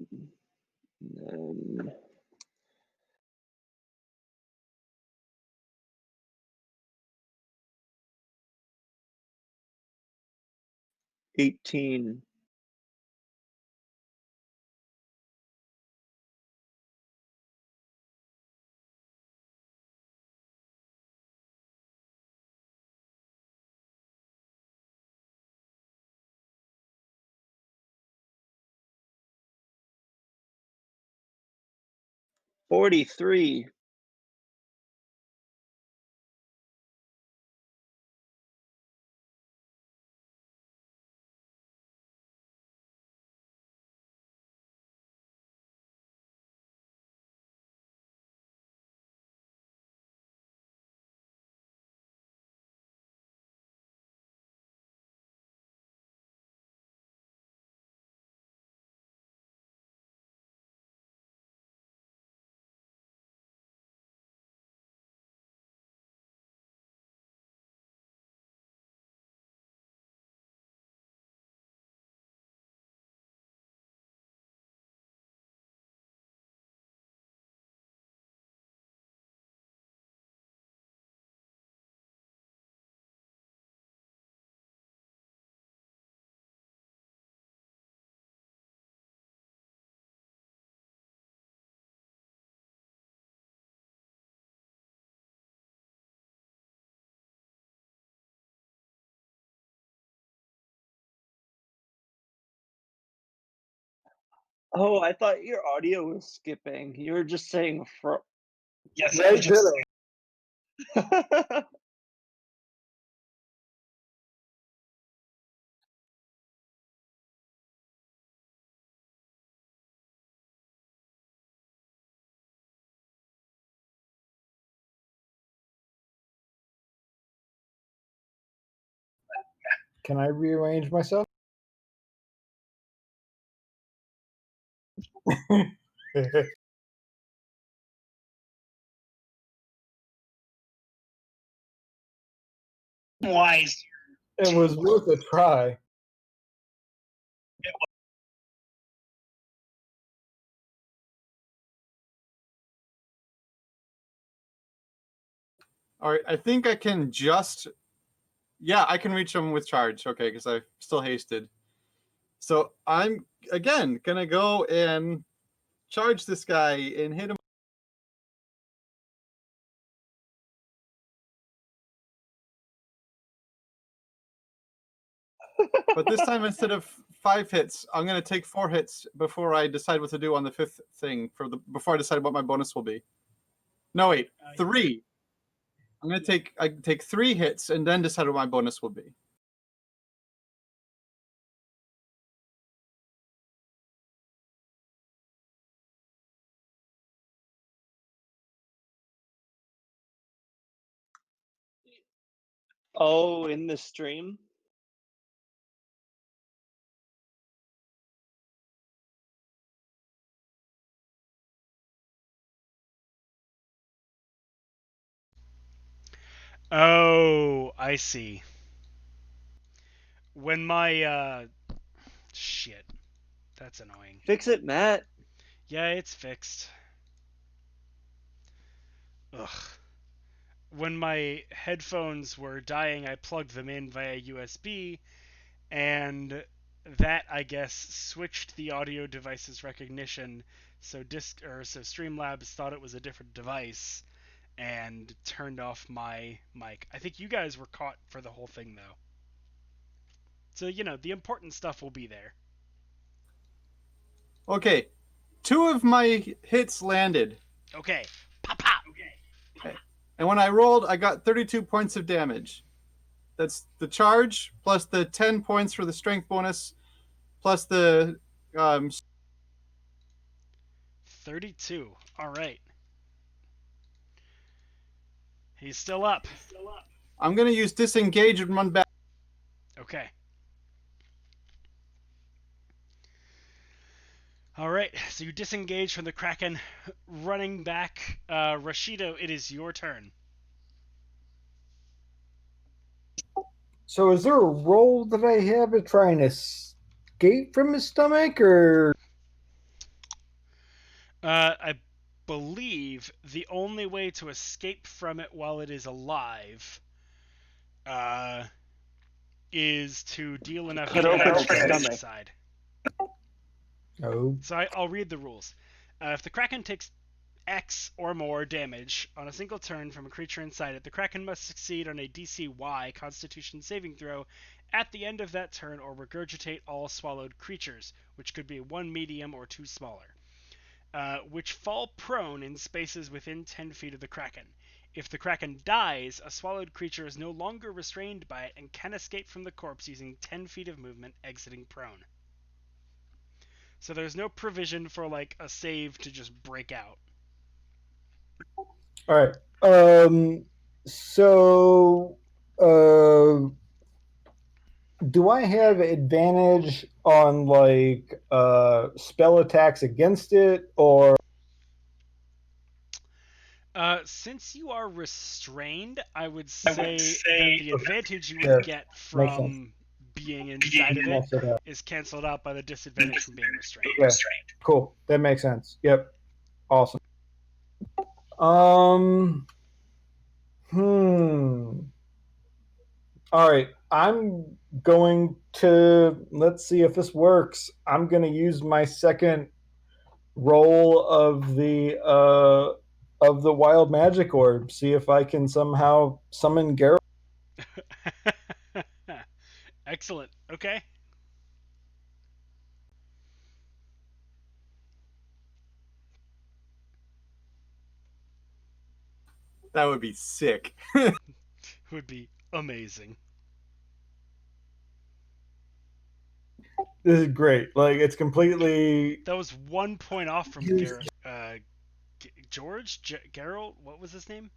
18. $43. Oh, I thought your audio was skipping. You were just saying Yes, Right, ditto. Can I rearrange myself? wise. It was worth a try. All right, I think I can just. Yeah, I can reach him with charge. Okay, because I still hasted. So I'm again gonna go and charge this guy and hit him. But this time instead of 5 hits, I'm gonna take 4 hits before I decide what to do on the 5th thing before I decide what my bonus will be. No, wait, 3. I'm gonna take 3 hits and then decide what my bonus will be. Oh, in the stream? Oh, I see. When my shit, that's annoying. Fix it, Matt. Yeah, it's fixed. Ugh. When my headphones were dying, I plugged them in via USB, and that, I guess, switched the audio device's recognition. So Streamlabs thought it was a different device and turned off my mic. I think you guys were caught for the whole thing though. So, the important stuff will be there. Okay, 2 of my hits landed. Okay. Pop pop. Okay. And when I rolled, I got 32 points of damage. That's the charge plus the 10 points for the strength bonus plus the 32. All right. He's still up. I'm gonna use disengage and run back. Okay. All right, so you disengage from the Kraken, running back. Rashido, it is your turn. So is there a roll that I have to try and escape from his stomach, or I believe the only way to escape from it while it is alive is to deal enough Cut damage open to its the stomach. weak side. no? So I'll read the rules. If the Kraken takes X or more damage on a single turn from a creature inside it, the Kraken must succeed on a DC Y Constitution saving throw at the end of that turn or regurgitate all swallowed creatures, which could be 1 medium or 2 smaller, which fall prone in spaces within 10 feet of the Kraken. If the Kraken dies, a swallowed creature is no longer restrained by it and can escape from the corpse using 10 feet of movement, exiting prone. So there's no provision for like a save to just break out. All right. So, do I have advantage on like spell attacks against it, or Since you are restrained, I would say that the advantage you would yeah, get makes sense. from being inside of it Mess it up. is canceled out by the disadvantage from being restrained. Yeah, cool. That makes sense. Yep. Awesome. Um. All right. I'm going to let's see if this works. I'm going to use my second roll of the wild magic orb. See if I can somehow summon Geralt. Excellent. Okay. That would be sick. Would be amazing. This is great. Like it's completely That was 1 point off from George? Geralt? What was his name?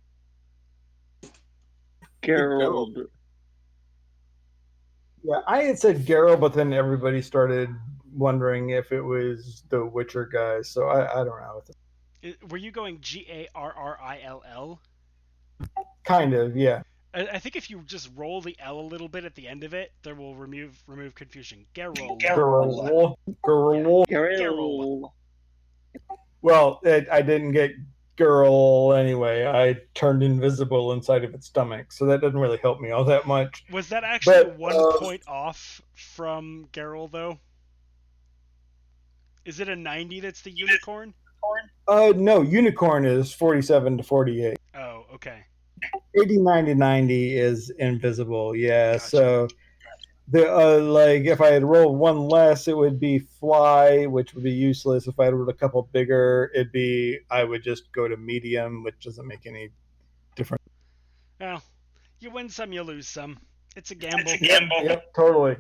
Gerald. yeah. I had said Geralt, but then everybody started wondering if it was the Witcher guy. So I don't know. Were you going Garrill? Kind of, yeah. I think if you just roll the L a little bit at the end of it, there will remove confusion. Geralt. Geralt. Geralt. Gerald. Well, I didn't get girl anyway. I turned invisible inside of its stomach, so that doesn't really help me all that much. Was that actually But, 1 point off from Geralt, though? Is it a 90 that's the unicorn? No, unicorn is 47 to 48. Oh, okay. 80, 90, 90 is invisible. Yeah, Gotcha. so the like if I had rolled one less, it would be fly, which would be useless. If I had rolled a couple bigger, I would just go to medium, which doesn't make any difference. Well, you win some, you lose some. It's a gamble. Yep, totally.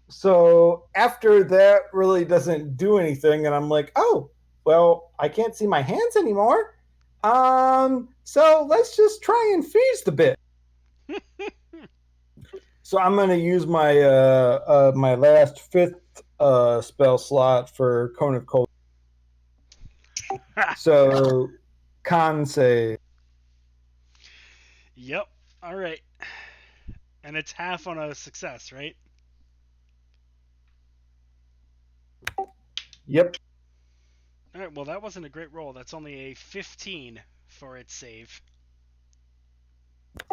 So after that really doesn't do anything, and I'm like, oh, well, I can't see my hands anymore. So let's just try and freeze the bit. So I'm gonna use my my last fifth spell slot for Cone of Cold. So con save. Yep. All right. And it's half on a success, right? Yep. All right. Well, that wasn't a great roll. That's only a 15 for its save.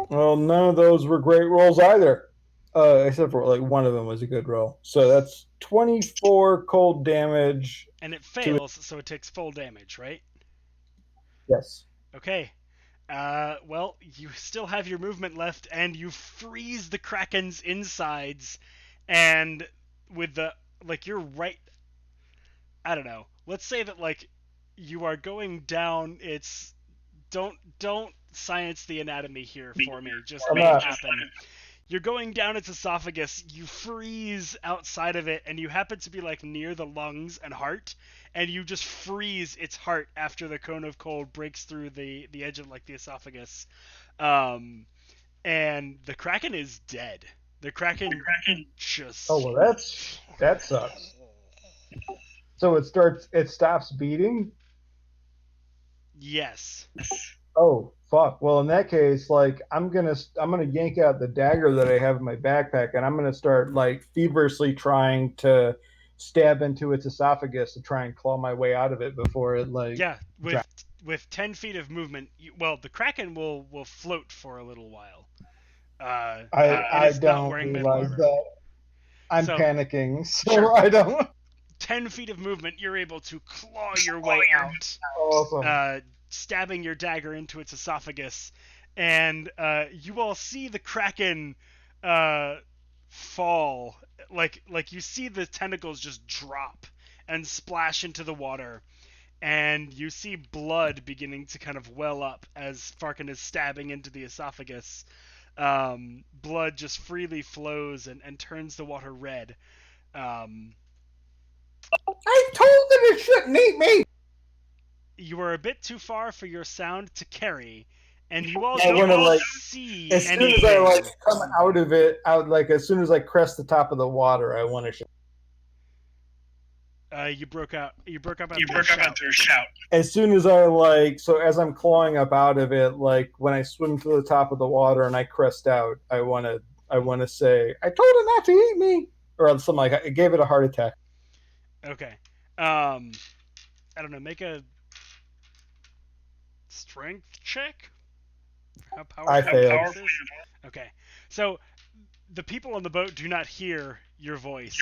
Well, none of those were great rolls either. Except for like one of them was a good roll. So that's 24 cold damage. And it fails, so it takes full damage, right? Yes. Okay. Well, you still have your movement left, and you freeze the Kraken's insides, and with the you're right. I don't know. Let's say that you are going down. It's don't science the anatomy here for me. Just make it happen. You're going down its esophagus, you freeze outside of it, and you happen to be near the lungs and heart, and you just freeze its heart after the cone of cold breaks through the edge of the esophagus. And the Kraken is dead. The Kraken just... Oh, well, that sucks. So it stops beating. Yes. Oh fuck! Well, in that case, like I'm gonna yank out the dagger that I have in my backpack, and I'm gonna start like feverishly trying to stab into its esophagus to try and claw my way out of it before it like. Yeah, with 10 feet of movement, the Kraken will float for a little while. It I is not don't wearing metal realize armor. that. I'm So- panicking, so Sure. I don't. 10 feet of movement, you're able to claw your way out, Awesome. stabbing your dagger into its esophagus, and you all see the Kraken fall. Like you see the tentacles just drop and splash into the water, and you see blood beginning to kind of well up as Farkin is stabbing into the esophagus. Blood just freely flows and turns the water red. I told it shouldn't eat me. You are a bit too far for your sound to carry, and you all I don't wanna, like, see As soon anything. as I like come out of it, as soon as I crest the top of the water, I want to. You broke up after a shout. As soon as as I'm clawing up out of it, like when I swim to the top of the water and I crest out, I want to say, I told it not to eat me, or something like that. I gave it a heart attack. Okay. I don't know. Make a strength check. How powerful I failed. this is? Okay. So the people on the boat do not hear your voice,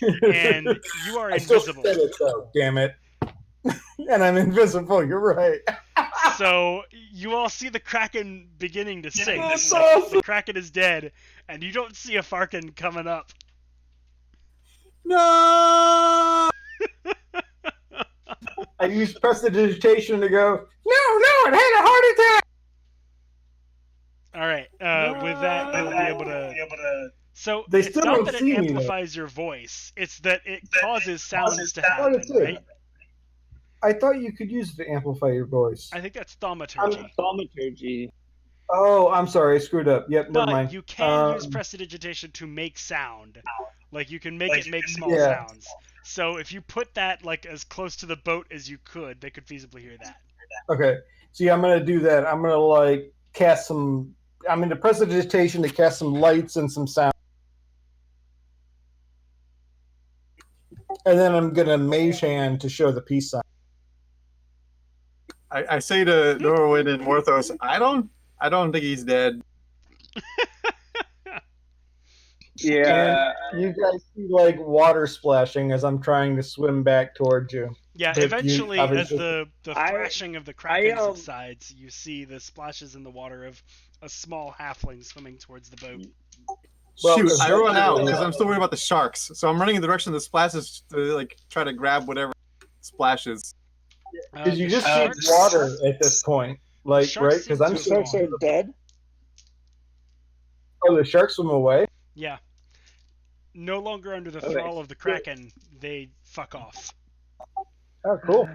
and you are I still invisible. said it though, damn it. And I'm invisible, you're right. So you all see the Kraken beginning to sink. That's Like, awesome. the Kraken is dead, and you don't see a Farkin coming up. No! I used prestidigitation to go, no, it had a heart attack! All right. With that, you'll be able to. So They it's still not don't that it see me, though. amplifies your voice; it's that it causes sounds to Oh, happen, that's it. right? I thought you could use it to amplify your voice. I think that's thaumaturgy. Thaumaturgy. Oh, I'm sorry, I screwed up. Yep, never But mind. you can use prestidigitation to make sound. Like you can make it make small Yeah. sounds. So if you put that like as close to the boat as you could, they could feasibly hear that. Okay, see, I'm gonna do that. I'm gonna like cast some. I'm into prestidigitation to cast some lights and some sound, and then I'm gonna mage hand to show the peace sign. I say to Norwin and Morthos, I don't think he's dead. Yeah. And you guys see like water splashing as I'm trying to swim back towards you. Yeah, But you eventually, as obviously- the I- thrashing of the Kraken I, subsides, you see the splashes in the water of a small halfling swimming towards the boat. Well, Shoot, I run out eventually- because I'm still worried about the sharks. So I'm running in the direction of the splashes to like try to grab whatever splashes. Because you The just sharks- see water at this point, like sharks right? Because seem I'm to so have gone. dead. Oh, the sharks swim away. Yeah. No longer under the Okay. thrall of the Kraken, they fuck off. Oh, cool.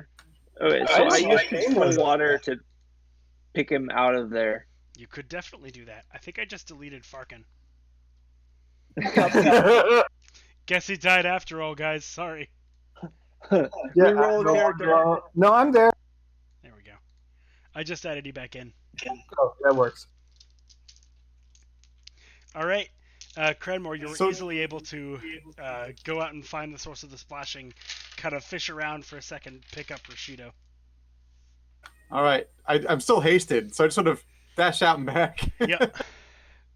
Okay, so I used the water to pick him out of there. You could definitely do that. I think I just deleted Farkin. Guess he died after all, guys. Sorry. Reroll a character. No, I'm there. There we go. I just added you back in. Oh, that works. All right. Cranmore, you were So- easily able to go out and find the source of the splashing, kind of fish around for a second, pick up Rashido. All right, I'm still hasted, so I just sort of dash out and back. Yep.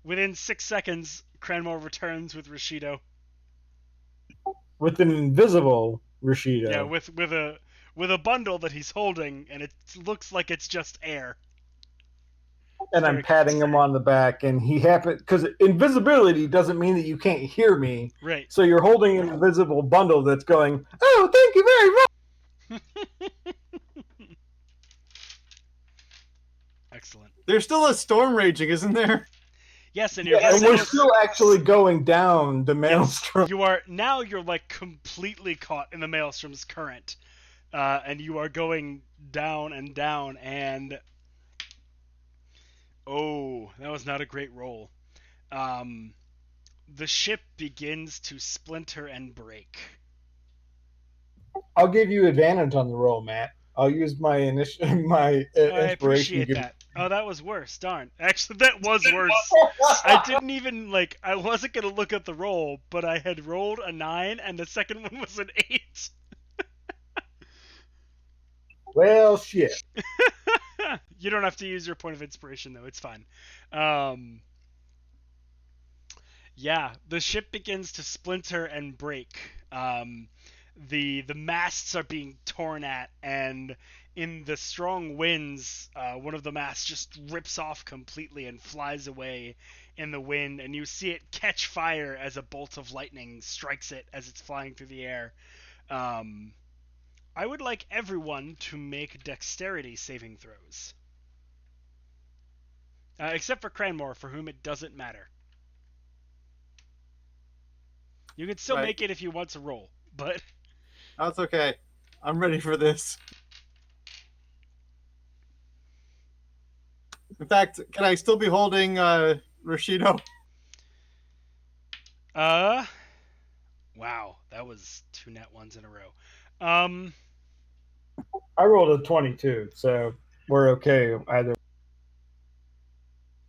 Within 6 seconds, Cranmore returns with Rashido. With an invisible Rashido. Yeah, with a bundle that he's holding, and it looks like it's just air. And I'm patting him on the back, and he happened because invisibility doesn't mean that you can't hear me. Right. So you're holding an invisible bundle that's going, "Oh, thank you very much." Excellent. There's still a storm raging, isn't there? Yes, and you're And listening. we're still actually going down the maelstrom. You're like completely caught in the maelstrom's current, and you are going down and down, and oh, that was not a great roll. The ship begins to splinter and break. I'll give you advantage on the roll, Matt. I'll use my I inspiration. appreciate that. Oh, that was worse. Darn. Actually, that was worse. I didn't even I wasn't gonna look at the roll, but I had rolled a 9, and the second one was an 8. Well, shit. You don't have to use your point of inspiration though. It's fine. Um, yeah, the ship begins to splinter and break. The masts are being torn at, and in the strong winds, one of the masts just rips off completely and flies away in the wind, and you see it catch fire as a bolt of lightning strikes it as it's flying through the air. Um, I would like everyone to make dexterity saving throws. Except for Cranmore, for whom it doesn't matter. You can still Right. make it if you want to roll, but That's okay. I'm ready for this. In fact, can I still be holding Rashido? wow, that was 2 net ones in a row. I rolled a 22, so we're okay either.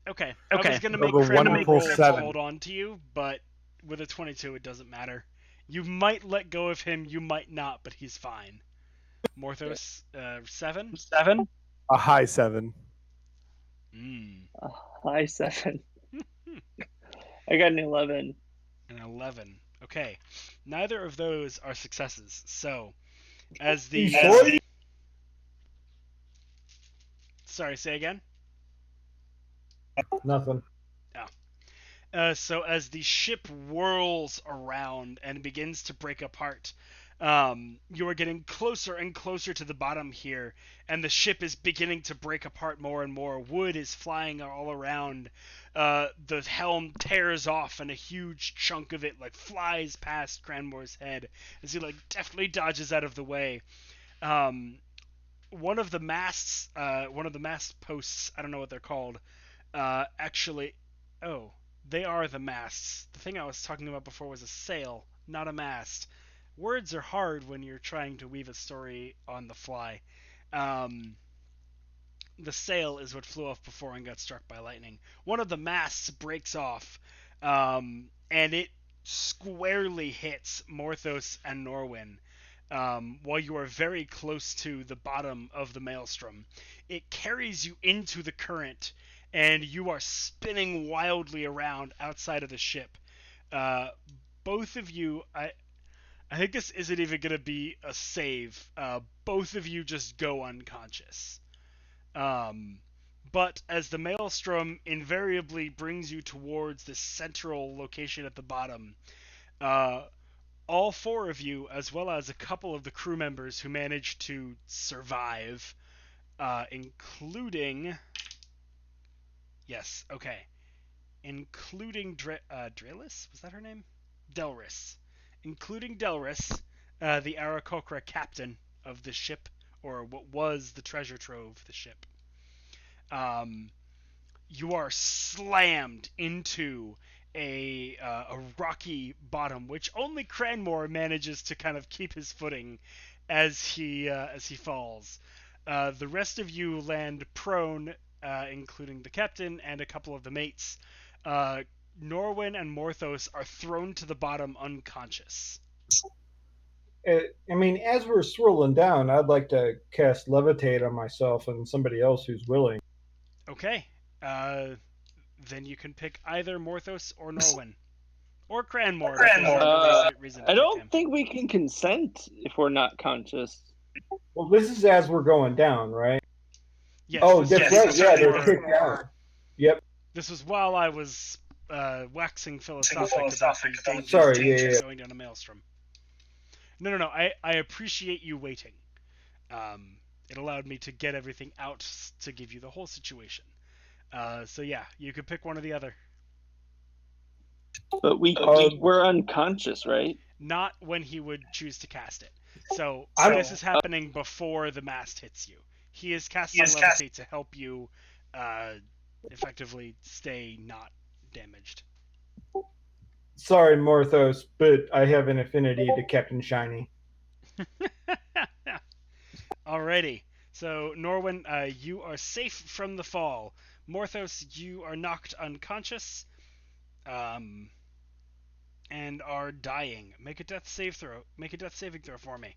Okay. I was gonna So make the Cranmore wonderful roll to 7. hold on to you, but with a 22, it doesn't matter. You might let go of him, you might not, but he's fine. Morthos, 7. A high 7. Mm. High 7. I got an 11. An 11. Okay. Neither of those are successes. So, as the You sure? sorry, say again. Nothing. So as the ship whirls around and begins to break apart, you are getting closer and closer to the bottom here, and the ship is beginning to break apart more and more. Wood is flying all around. The helm tears off, and a huge chunk of it flies past Cranmore's head as he deftly dodges out of the way. One of the masts, one of the mast posts, I don't know what they're called, actually, oh, they are the masts. The thing I was talking about before was a sail, not a mast. Words are hard when you're trying to weave a story on the fly. The sail is what flew off before and got struck by lightning. One of the masts breaks off, and it squarely hits Morthos and Norwin. While you are very close to the bottom of the maelstrom, it carries you into the current, and you are spinning wildly around outside of the ship. Both of you, I think this isn't even going to be a save. Both of you just go unconscious. But as the maelstrom invariably brings you towards this central location at the bottom, all 4 of you, as well as a couple of the crew members who managed to survive, including... Yes, okay. Including Dralis? Was that her name? Delris. Including Delris, the Aarakocra captain of the ship, or what was the treasure trove, the ship. You are slammed into a rocky bottom, which only Cranmore manages to kind of keep his footing as he falls. The rest of you land prone, including the captain and a couple of the mates. Norwin and Morthos are thrown to the bottom unconscious. I mean, as we're swirling down, I'd like to cast Levitate on myself and somebody else who's willing. Okay. Then you can pick either Morthos or Norwin. Or Cranmore. If there's a really reason to I pick don't him. think we can consent if we're not conscious. Well, this is as we're going down, right? Yes, Oh, this that's is right. Yeah, they're before- kicked out. Yep. This was while I was waxing philosophic about the dangers Sorry, of going down a maelstrom. No. I appreciate you waiting. It allowed me to get everything out to give you the whole situation. So yeah, you could pick one or the other. But we're unconscious, right? Not when he would choose to cast it. So I'm- this is happening before the mast hits you. He is casting Levitate to help you effectively stay not damaged. Sorry, Morthos, but I have an affinity to Captain Shiny. Alrighty. So, Norwin, you are safe from the fall. Morthos, you are knocked unconscious, and are dying. Make a death save throw. Make a death saving throw for me.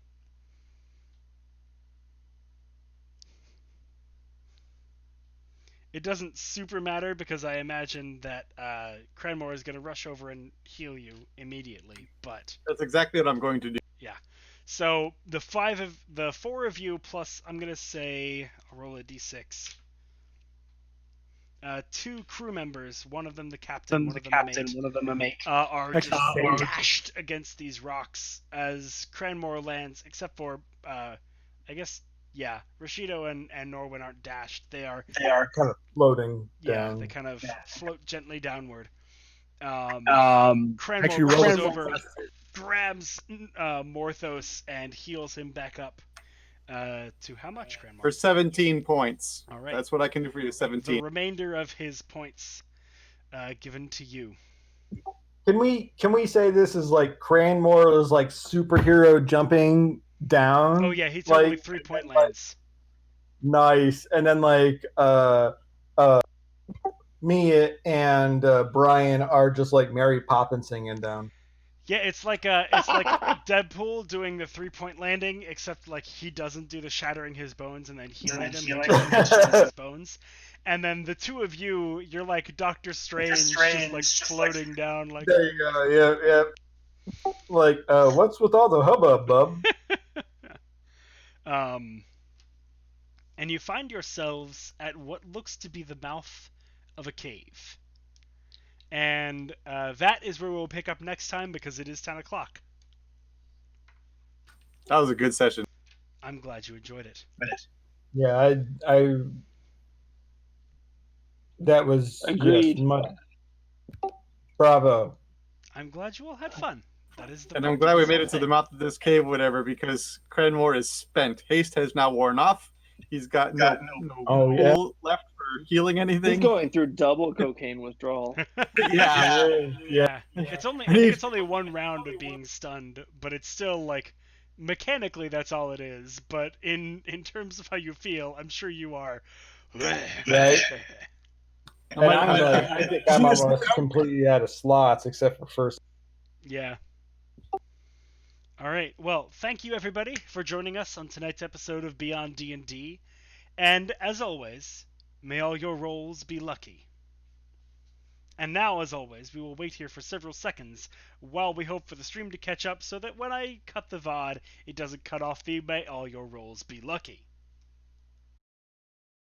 It doesn't super matter because I imagine that Cranmore is going to rush over and heal you immediately. But That's exactly what I'm going to do. yeah, so the four of you plus I'm going to say I'll roll a d6. Two crew members, one of them the captain, one of them a mate, are Actually, just same. dashed against these rocks as Cranmore lands, except for, I guess, yeah, Rashido and Norwin aren't dashed. They are, kind of floating yeah, down. they kind of float gently downward. Actually, Cranmore roll runs a over, grabs Morthos, and heals him back up. To how much, Cranmore? For 17 points. All right. That's what I can do for you, The 17. remainder of his points given to you. Can we say this is like Cranmore is like superhero jumping down? Oh yeah, he totally like, 3-point lands. Nice. And then like me and Brian are just like Mary Poppins singing down. Yeah, it's like Deadpool doing the 3-point landing, except like he doesn't do the shattering his bones and then healing him. He totally destroys his bones. And then the two of you, you're like Doctor Strange, just like floating down. Like There you go. Yeah. Like, what's with all the hubbub, bub? And you find yourselves at what looks to be the mouth of a cave. And that is where we'll pick up next time because it is 10 o'clock. That was a good session. I'm glad you enjoyed it. Yeah, I that was Agreed. Yes, bravo. I'm glad you all had fun. That is the And I'm point glad of we this made whole it to the thing. mouth of this cave, whatever, because Cranmore is spent. Haste has now worn off. He's got no Oh, yeah. pull left for healing He's anything. going through double cocaine withdrawal. Yeah. Yeah. It's only I think it's only one round of being stunned, but it's still like mechanically that's all it is. But in terms of how you feel, I'm sure you are. Right. And I think I'm almost completely out of slots except for first. Yeah. All right. Well, thank you everybody for joining us on tonight's episode of Beyond D&D. And as always, may all your rolls be lucky. And now, as always, we will wait here for several seconds while we hope for the stream to catch up so that when I cut the VOD, it doesn't cut off the may all your rolls be lucky.